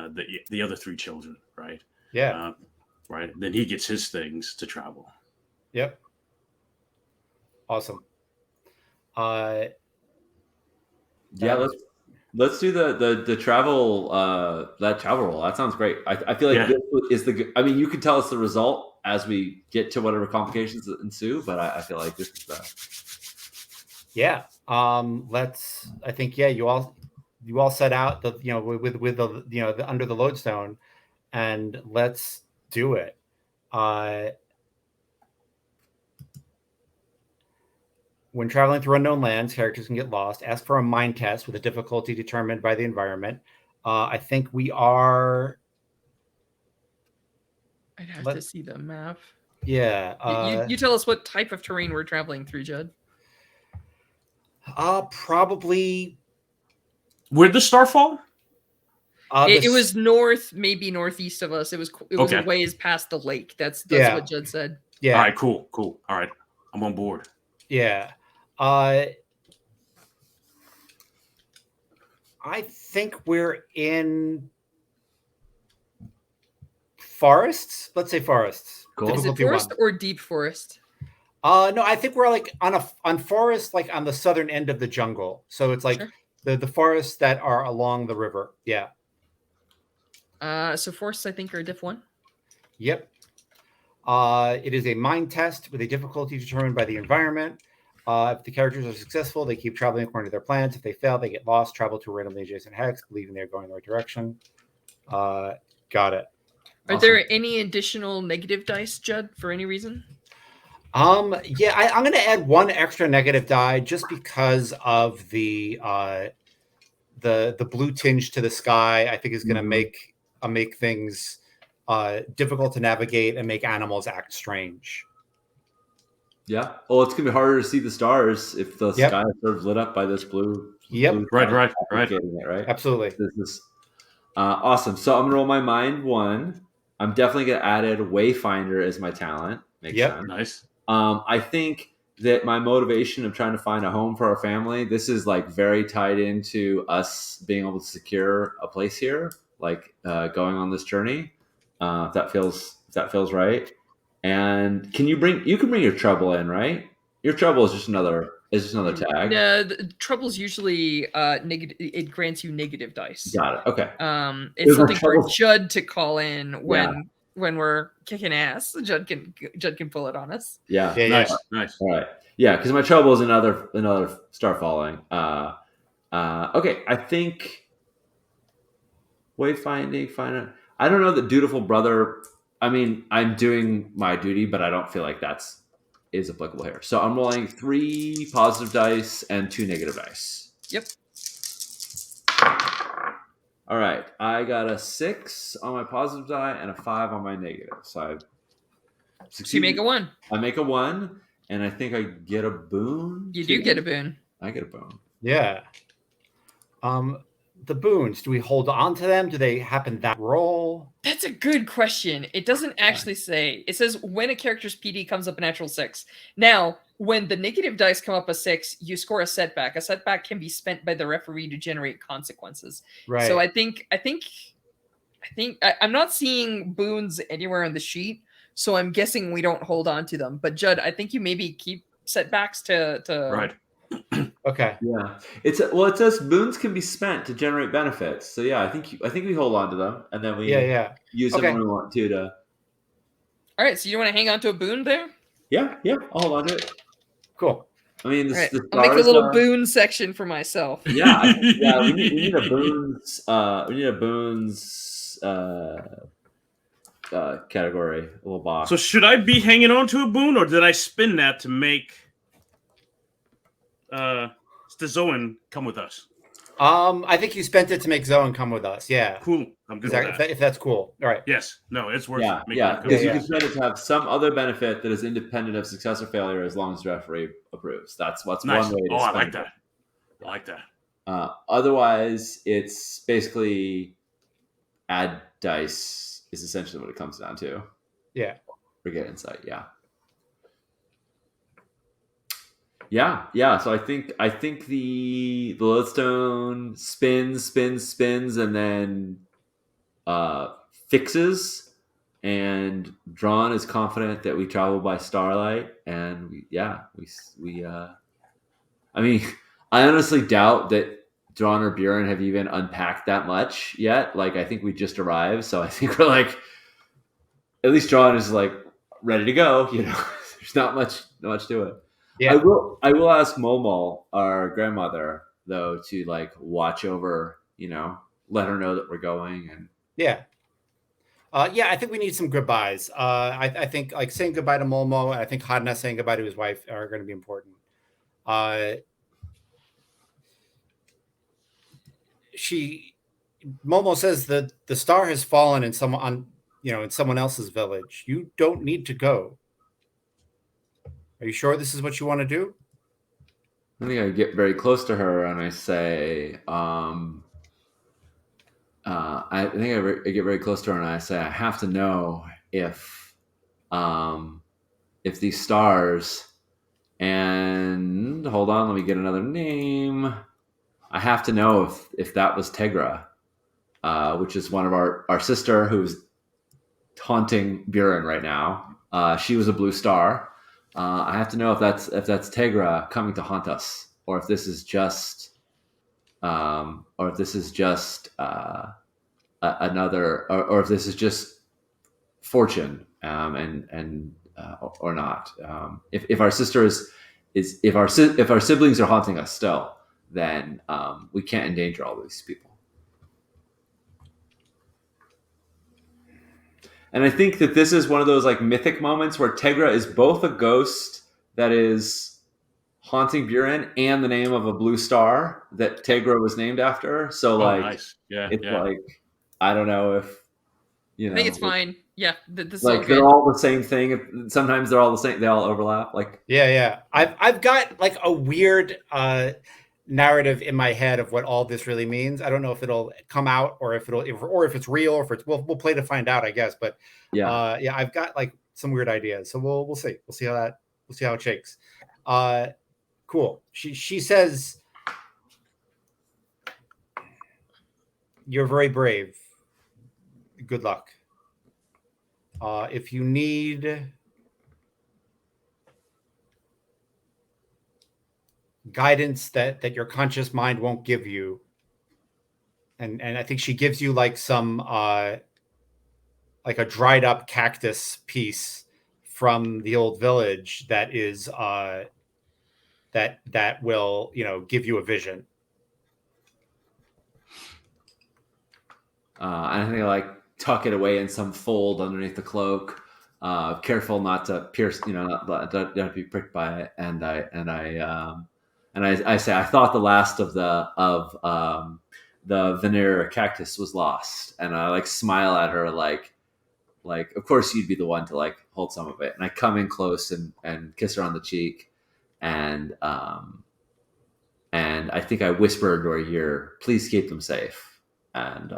the other 3 children, right? Yeah. Right. Then he gets his things to travel. Yep. Awesome. Let's do the travel that travel roll. That sounds great. I feel like this is you can tell us the result as we get to whatever complications ensue, but I feel like this is the I think you all set out the with the under the lodestone, and let's do it. When traveling through unknown lands, characters can get lost. Ask for a mind test with a difficulty determined by the environment. I think we are. I'd have to see the map. Yeah. You tell us what type of terrain we're traveling through, Judd. Probably. Where'd the star fall? It was north, maybe northeast of us. It was a ways past the lake. That's what Judd said. Yeah. All right. Cool. All right. I'm on board. Yeah. I think we're in forests. Let's say forests. Cool. Is it forest or deep forest? No, I think we're like on forest, like on the southern end of the jungle. So it's like the forests that are along the river. Yeah. So forests, I think, are diff 1. Yep. It is a mind test with a difficulty determined by the environment. If the characters are successful, they keep traveling according to their plans. If they fail, they get lost, travel to a randomly adjacent hex, believing they're going the right direction. Got it. Are Awesome. there any additional negative dice, Judd, for any reason? Yeah, I'm going to add one extra negative die just because of the blue tinge to the sky. I think is going to make things difficult to navigate and make animals act strange. Yeah. Well, it's gonna be harder to see the stars if the Yep. sky is sort of lit up by this blue. Yep. blue Right, sky right, right. getting it, right. Absolutely. This is awesome. So I'm gonna roll my mind 1. I'm definitely gonna add Wayfinder as my talent. Makes Yep. sense. Nice. I think that my motivation of trying to find a home for our family, this is like very tied into us being able to secure a place here, like going on this journey. If that feels right. And you can bring your trouble in, right? Your trouble is just another tag. No, the trouble's usually negative. It grants you negative dice. Got it. Okay. It's something for trouble. Judd to call in when we're kicking ass. Judd can pull it on us. Yeah. Nice. All right. Yeah, because my trouble is another star falling. Okay, I think wayfinding. I don't know that dutiful brother. I mean, I'm doing my duty, but I don't feel like is applicable here. So I'm rolling 3 positive dice and 2 negative dice. Yep. All right, I got a 6 on my positive die and a 5 on my negative. So you make a 1. I make a 1, and I think I get a boon. You do get a boon. I get a boon. Yeah. The boons, do we hold on to them? Do they happen that roll? That's a good question. It doesn't actually say. It says when a character's PD comes up a natural 6. Now, when the negative dice come up a 6, you score a setback. A setback can be spent by the referee to generate consequences. Right. So I think I'm not seeing boons anywhere on the sheet. So I'm guessing we don't hold on to them. But Judd, I think you maybe keep setbacks to Right. Okay. Yeah, it says boons can be spent to generate benefits. So yeah, I think we hold on to them, and then we use them when we want to. All right, so you want to hang on to a boon there? Yeah, I'll hold on to it. Cool. I mean, I'll make a little boon section for myself. Yeah, we need a boons. We need a boons category, a little box. So should I be hanging on to a boon, or did I spin that to make Zoan come with us? I think you spent it to make Zoan come with us. Yeah. Cool. I'm good with that. If that's cool. All right. Yes. No, it's worth Yeah, it. because you can spend it to have some other benefit that is independent of success or failure, as long as the referee approves. That's what's Nice. one way to I spend like it. that. I like that. Otherwise, it's basically add dice is essentially what it comes down to. Yeah. Or get insight. Yeah. So I think the lodestone spins, and then fixes. And Drawn is confident that we travel by starlight, and we. I mean, I honestly doubt that Drawn or Buren have even unpacked that much yet. Like, I think we just arrived, so I think we're like, at least Drawn is like ready to go. There's not much to it. Yeah. I will ask Momo, our grandmother, though, to like watch over, let her know that we're going. And I think we need some goodbyes. I think like saying goodbye to Momo, and I think Hadna saying goodbye to his wife are going to be important. Momo says that the star has fallen in someone else's village. You don't need to go. Are you sure this is what you want to do? I think I get very close to her and I say, I get very close to her and I say, I have to know if these stars, and hold on, let me get another name. I have to know if that was Tegra, which is one of our sister who's haunting Buren right now. She was a blue star. I have to know if that's Tegra coming to haunt us, or if this is just another, or if this is just fortune, or not. If our sister is if our siblings are haunting us still, then we can't endanger all these people. And I think that this is one of those like mythic moments where Tegra is both a ghost that is haunting Buren and the name of a blue star that Tegra was named after. So like, nice. Yeah, it's like, I don't know if, I think it's fine. Yeah, this is like all they're good. all the same thing. Sometimes they're all the same. They all overlap. Like, yeah. I've got like a weird narrative in my head of what all this really means. I don't know if it'll come out or if it's real or if it's we'll play to find out, I guess. But yeah, I've got like some weird ideas. So we'll see. We'll see how it shakes. Cool. She says, "You're very brave. Good luck. If you need guidance that your conscious mind won't give you," and I think she gives you like some like a dried up cactus piece from the old village that is that will, you know, give you a vision. And I think I like tuck it away in some fold underneath the cloak, careful not to pierce, you know, not be pricked by it. And I say, I thought the last of the veneer cactus was lost, and I like smile at her like of course you'd be the one to like hold some of it. And I come in close and kiss her on the cheek, and I think I whisper into her ear, "Please keep them safe," and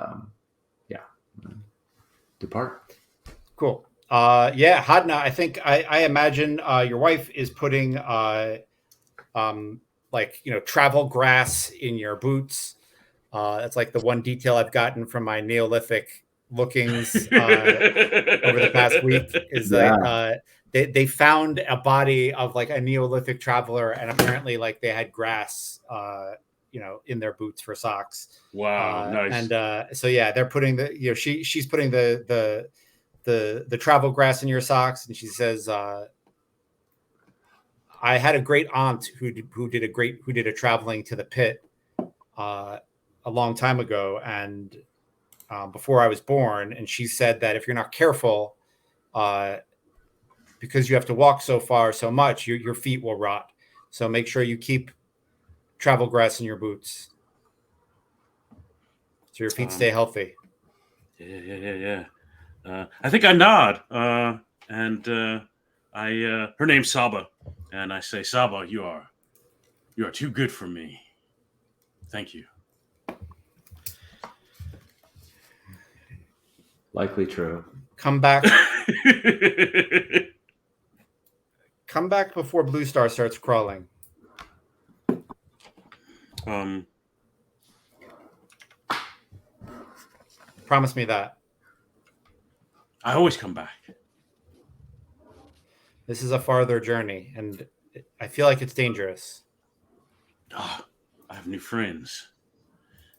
depart. Cool. Yeah, Hadna, I think I imagine your wife is putting like, you know, travel grass in your boots. That's like the one detail I've gotten from my Neolithic lookings over the past week is that they found a body of like a Neolithic traveler, and apparently like they had grass you know, in their boots for socks. Wow, nice. And so yeah, they're putting the, you know, she's putting the travel grass in your socks, and she says, I had a great aunt who did a traveling to the pit a long time ago, and before I was born, and she said that if you're not careful, because you have to walk so far so much, your feet will rot. So make sure you keep travel grass in your boots so your feet stay healthy. Yeah. I think I nod, and her name's Saba, and I say, "Saba, you are too good for me. Thank you." Likely true. Come back. Come back before Blue Star starts crawling. Promise me that. I always come back. This is a farther journey, and I feel like it's dangerous. Oh, I have new friends,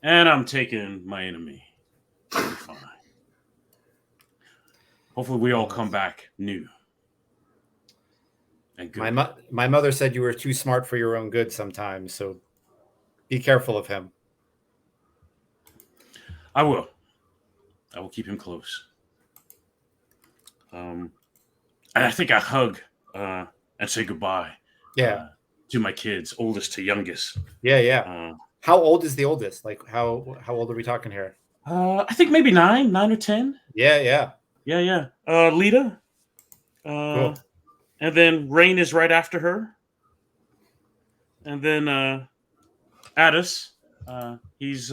and I'm taking my enemy. It'll be fine. Hopefully, we all come back new and good. My mother said you were too smart for your own good sometimes, so be careful of him. I will keep him close. And I think I hug and say goodbye. Yeah. To my kids, oldest to youngest. Yeah. How old is the oldest? Like how old are we talking here? I think maybe 9 or 10. Yeah. Lita. Cool. And then Rain is right after her. And then Addis. He's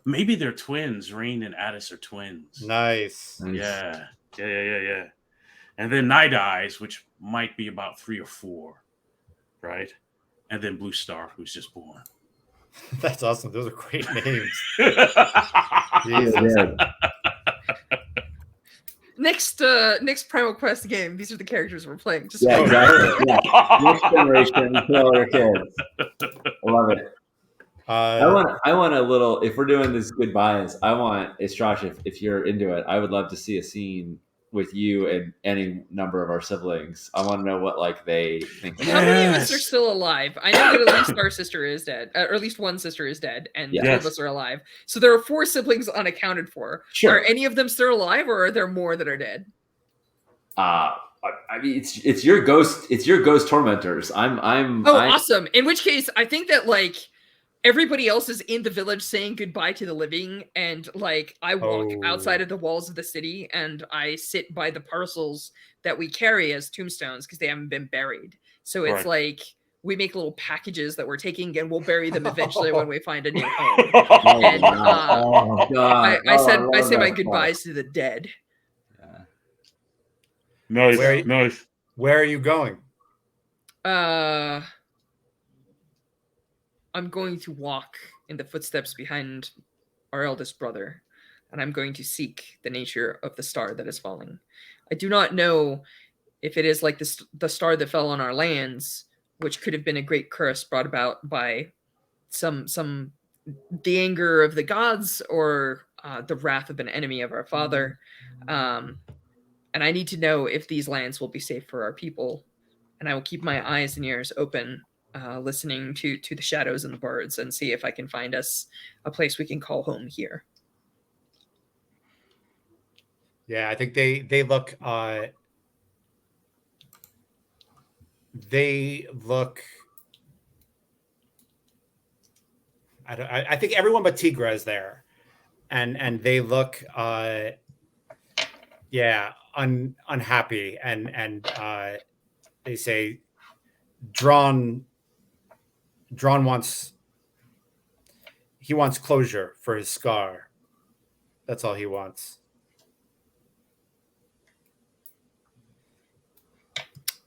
maybe they're twins. Rain and Addis are twins. Nice. Yeah. And then Night Eyes, which might be about 3 or 4, right? And then Blue Star, who's just born. That's awesome. Those are great names. Next Primal Quest game. These are the characters we're playing. Just exactly. Yeah. Next generation killer kids. I love it. I want a little. If we're doing this goodbyes, I want Istrash. If you're into it, I would love to see a scene with you and any number of our siblings. I want to know what like they think. How many of us are still alive? I know that at least our sister is dead, or at least one sister is dead, and two of us are alive. So there are 4 siblings unaccounted for. Sure. Are any of them still alive, or are there more that are dead? I mean, it's your ghost. It's your ghost tormentors. Awesome. In which case, I think that like everybody else is in the village saying goodbye to the living, and like I walk outside of the walls of the city and I sit by the parcels that we carry as tombstones because they haven't been buried. So it's like we make little packages that we're taking, and we'll bury them eventually when we find a new home. And I say my goodbyes to the dead. Nice, nice. Where are you going? I'm going to walk in the footsteps behind our eldest brother, and I'm going to seek the nature of the star that is falling. I do not know if it is like the star that fell on our lands, which could have been a great curse brought about by the anger of the gods, or the wrath of an enemy of our father. And I need to know if these lands will be safe for our people. And I will keep my eyes and ears open, listening to the shadows and the birds, and see if I can find us a place we can call home here. Yeah, I think they look I think everyone but Tigra is there, and they look unhappy, and they say Drawn wants closure for his scar. That's all he wants.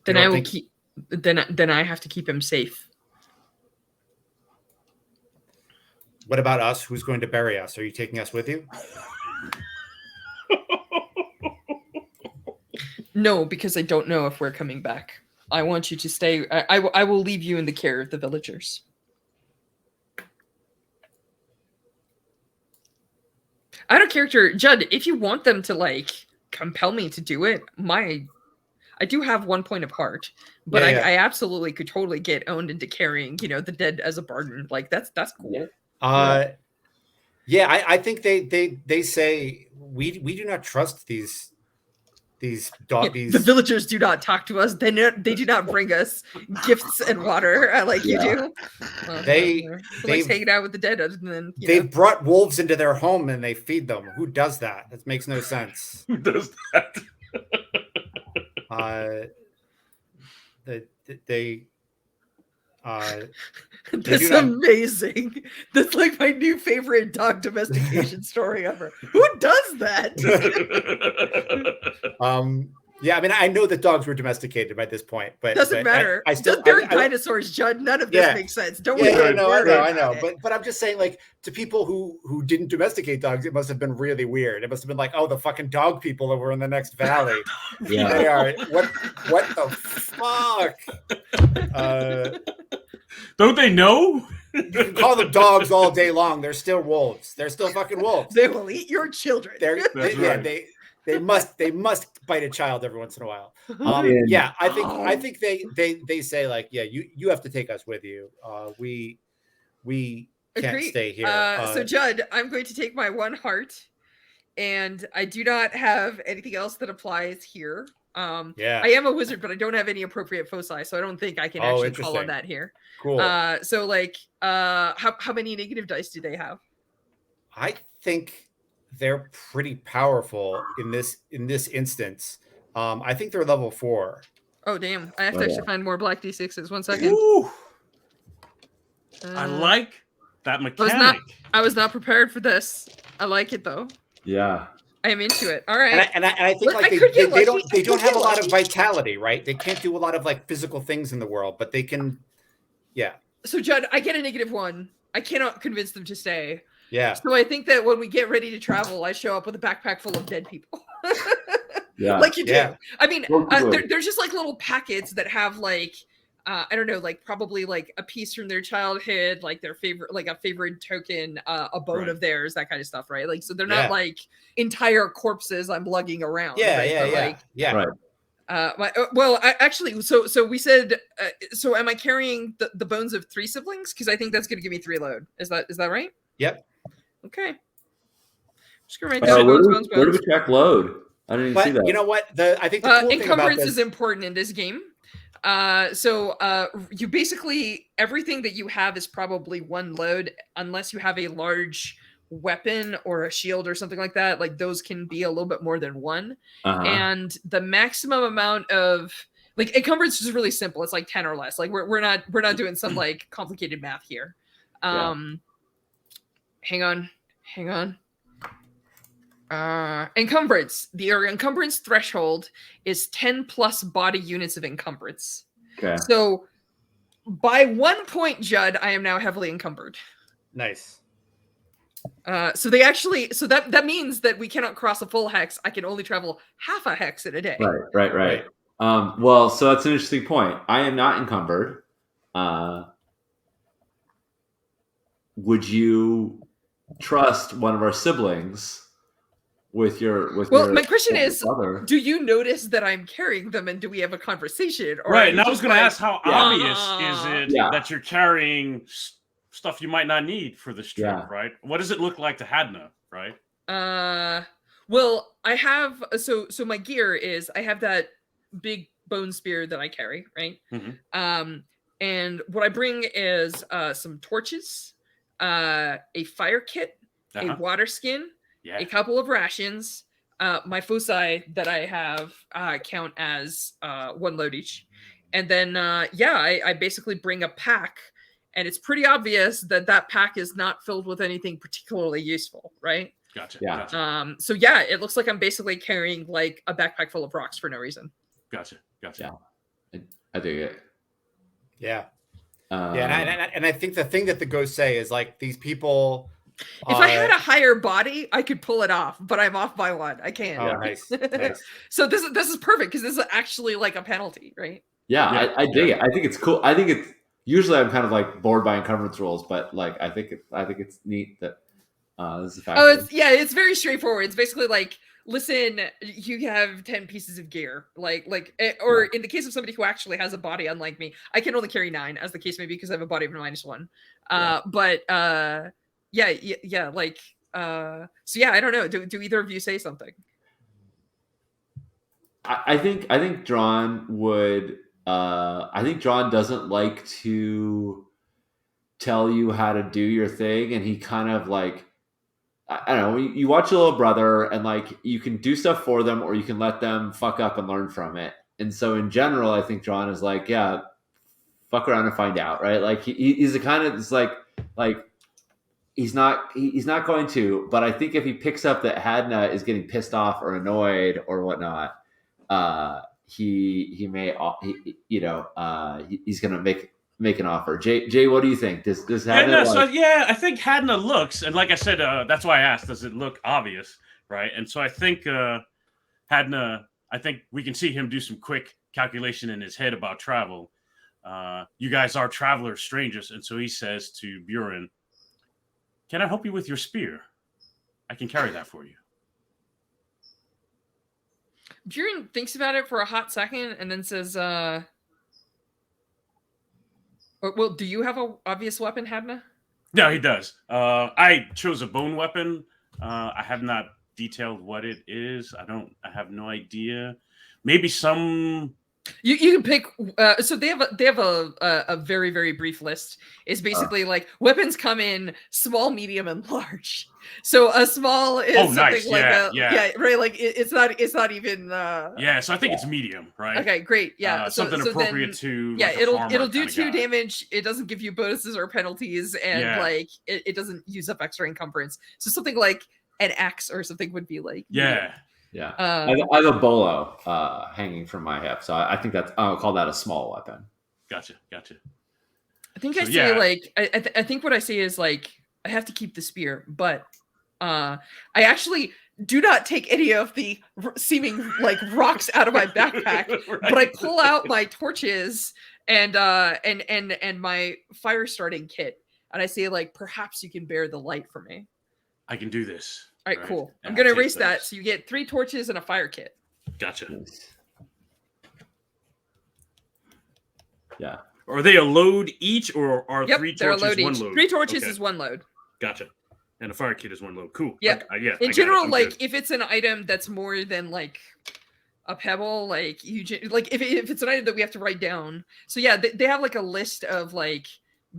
Then I will keep. Then I have to keep him safe. What about us? Who's going to bury us? Are you taking us with you? No, because I don't know if we're coming back. I want you to stay. I will leave you in the care of the villagers. Out of character, Judd, if you want them to like compel me to do it, I do have 1 point of heart, but I absolutely could totally get owned into carrying, the dead as a burden. Like that's cool. I think they say we do not trust these the villagers do not talk to us. They do not bring us gifts and water like you do. They hanging out with the dead, other than they've brought wolves into their home and they feed them. Who does that? That makes no sense. Who does that? That's amazing. That's like my new favorite dog domestication story ever. Who does that? Yeah, I mean, I know that dogs were domesticated by this point, but doesn't matter. They're dinosaurs, Judd. None of this makes sense. Don't worry. I know. But I'm just saying, like, to people who didn't domesticate dogs, it must have been really weird. It must have been like, oh, the fucking dog people over in the next valley. Yeah, they are. What the fuck? Don't they know? You can call them dogs all day long. They're still wolves. They're still fucking wolves. They will eat your children. They must bite a child every once in a while. I think they say like, yeah, you have to take us with you. We can't stay here. So Judd, I'm going to take my 1 heart, and I do not have anything else that applies here. I am a wizard, but I don't have any appropriate foci, so I don't think I can actually call on that here. Cool. So like, how many negative dice do they have? I think they're pretty powerful in this instance. I think they're level 4. Oh damn! I have to actually find more black d6s. 1 second. I like that mechanic. I was not prepared for this. I like it though. Yeah. I am into it. All right. And I think like they don't have a lot of vitality, right? They can't do a lot of like physical things in the world, but they can. Yeah. So Judd, I get a -1. I cannot convince them to stay. Yeah. So I think that when we get ready to travel, I show up with a backpack full of dead people. Yeah. Like you do. Yeah. I mean, there's just like little packets that have like I don't know, like probably like a piece from their childhood, like their favorite, like a favorite token, a bone Right. of theirs, that kind of stuff, right? Like, so they're Yeah. not like entire corpses I'm lugging around, Yeah, right? yeah, But yeah, like, yeah. Right. well, actually, so we said, so am I carrying the bones of 3 siblings? Because I think that's going to give me 3 load. Is that right? Yep. Okay. Just gonna write down Where do we track load? I didn't even see But that. you know what? I think the cool thing about encumbrance this is important in this game. So you basically, everything that you have is probably 1 load, unless you have a large weapon or a shield or something like that. Like those can be a little bit more than 1. Uh-huh. And the maximum amount of like encumbrance is really simple. It's like 10 or less. Like we're not doing some like complicated math here. Hang on. Encumbrance. The encumbrance threshold is 10 plus body units of encumbrance. Okay. So by 1 point, Judd, I am now heavily encumbered. nice. So they actually, so that means that we cannot cross a full hex. I can only travel half a hex in a day. Right. Well, so that's an interesting point. I am not encumbered. Would you trust one of our siblings with your my question is, brother? do you notice that I'm carrying them, and do we have a conversation? Or Right, and I was going to ask, how Yeah. obvious is it Yeah. that you're carrying stuff you might not need for this trip, Yeah. right? What does it look like to Hadna, right? Well, I have so my gear is, I have that big bone spear that I carry, right? Mhm. And what I bring is some torches, a fire kit, a water skin, Yeah. a couple of rations. My foci that I have count as 1 load each. And then I basically bring a pack, and it's pretty obvious that pack is not filled with anything particularly useful, right? Gotcha. Yeah. Gotcha. So yeah, it looks like I'm basically carrying like a backpack full of rocks for no reason. Gotcha. Yeah. I dig it. Yeah. And I think the thing that the ghosts say is like, these people. If I had a higher body, I could pull it off, but I'm off by 1. I can't. Oh, nice. So this is perfect, because this is actually like a penalty, right? Yeah. I dig it. I think it's cool. I think it's usually I'm kind of like bored by encumbrance rules, but like I think it's neat that this is a factor. It's very straightforward. It's basically like, listen, you have 10 pieces of gear, or in the case of somebody who actually has a body, unlike me, I can only carry 9, as the case may be, because I have a body of -1. So yeah, I don't know. Do either of you say something? I think Drawn would. I think Drawn doesn't like to tell you how to do your thing, and he kind of like, I don't know. You watch your little brother, and like you can do stuff for them, or you can let them fuck up and learn from it. And so, in general, I think Drawn is like, yeah, fuck around and find out, right? Like he's the kind of, it's like he's not going to. But I think if he picks up that Hadna is getting pissed off or annoyed or whatnot, he may, he's gonna make an offer. Jay, what do you think? Does Hadna? I think Hadna looks, and like I said, that's why I asked, does it look obvious, right? And so I think Hadna, I think we can see him do some quick calculation in his head about travel. You guys are travelers, strangers, and so he says to Buren, "Can I help you with your spear? I can carry that for you." Buren thinks about it for a hot second and then says, well, do you have an obvious weapon, Hadna? No, he does. I chose a bone weapon. I have not detailed what it is. I have no idea. Maybe some. You can pick. So they have a very, very brief list. It's basically like weapons come in small, medium, and large. So a small is something like right. Like it's not even. So I think it's medium, right? Okay, great. Yeah, something appropriate to. Yeah, it'll do 2 damage. It doesn't give you bonuses or penalties, and like it doesn't use up extra encumbrance. So something like an axe or something would be like. Yeah. I have a bolo hanging from my hip, so I think I'll call that a small weapon. Gotcha. I think I say like I think what I say is like, I have to keep the spear, but I actually, do not take any of the seeming like rocks out of my backpack, Right. but I pull out my torches and my fire starting kit, and I say like, perhaps you can bear the light for me. I can do this. All right, cool. And I'm gonna I'll take erase that. those. So you get 3 torches and a fire kit. Gotcha. Yeah. Are they a load each, or are Yep, 3 they're a torches load one each. load? 3 torches Okay. is 1 load. Gotcha. And a fire kit is 1 load. Cool. Yep. Yeah. In general, like if it's an item that's more than like a pebble, like like if it's an item that we have to write down. So yeah, they have like a list of like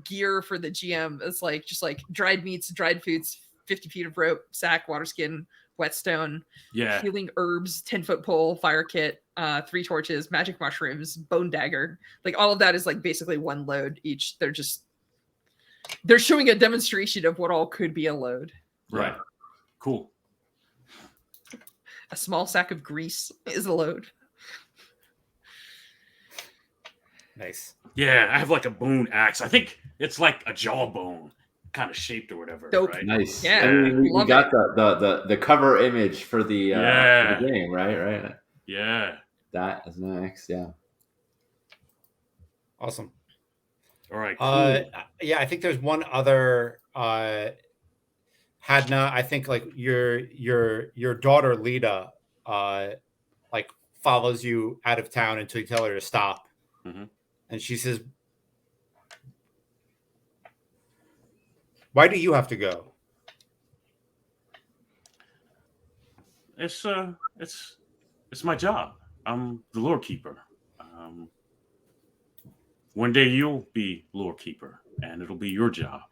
gear for the GM. It's like just like dried meats, dried foods, 50 feet of rope, sack, water skin, whetstone, healing herbs, 10-foot pole, fire kit, 3 torches, magic mushrooms, bone dagger. Like all of that is like basically 1 load each. They're showing a demonstration of what all could be a load. Right. Cool. A small sack of grease is a load. Nice. Yeah, I have like a bone axe. I think it's like a jawbone kind of shaped or whatever. Dope. Right? Nice. Yeah. I mean, we Love got the cover image for the, Yeah. for the game, right? Yeah. That is nice. Yeah. Awesome. All right. Cool. Yeah, I think there's one other Hadna. I think like your daughter Lita like follows you out of town until you tell her to stop. Mhm. And she says, "Why do you have to go?" It's my job. I'm the lore keeper. One day you'll be lore keeper, and it'll be your job.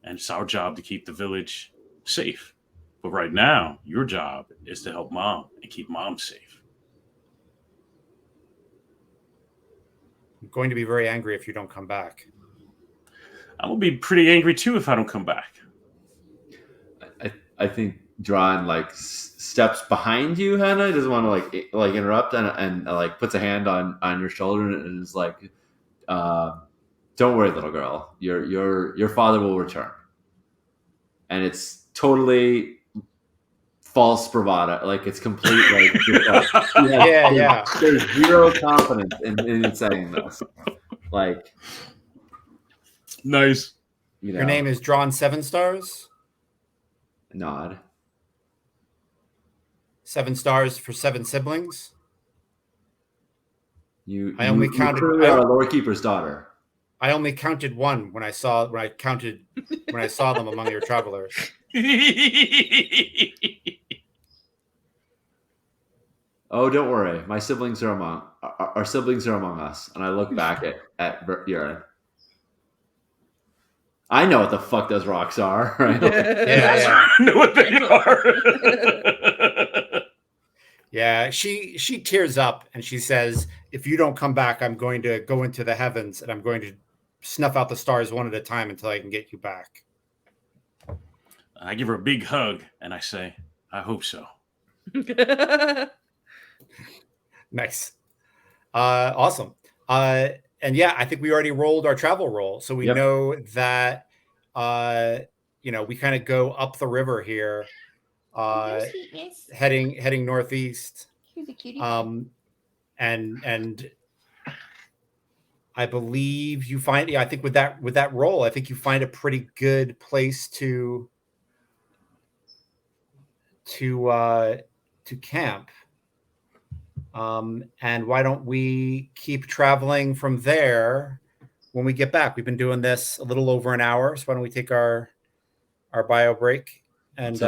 And it's our job to keep the village safe. But right now, your job is to help Mom and keep Mom safe. I'm going to be very angry if you don't come back. I'm gonna be pretty angry too if I don't come back. I think Dron like steps behind you, Hannah. He doesn't want to like interrupt and like puts a hand on your shoulder and is like, "Don't worry, little girl. Your father will return." And it's totally false bravado. Like it's complete like Yeah. There's zero confidence in saying this. Like, Nice. you know, Your name is Drawn 7 stars. nod. 7 stars for 7 siblings. You counted. You are a lore keeper's daughter. I only counted 1 when I saw them among your travelers. Oh, don't worry. My siblings are among our siblings are among us. And I look back at Urine. I know what the fuck those rocks are, right? Yeah. I know what they are. Yeah, she tears up and she says, "If you don't come back, I'm going to go into the heavens and I'm going to snuff out the stars one at a time until I can get you back." I give her a big hug and I say, I hope so. Nice. Awesome. And yeah, I think we already rolled our travel roll. So we know that, we kind of go up the river here, heading northeast. And I believe you find, I think with that roll, I think you find a pretty good place to camp. And why don't we keep traveling from there when we get back? We've been doing this a little over an hour, so why don't we take our bio break and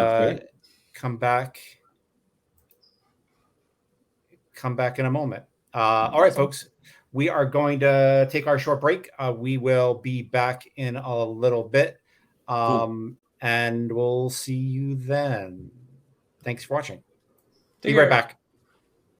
come back in a moment. All right, folks, we are going to take our short break. We will be back in a little bit, and we'll see you then. Thanks for watching. Be right back.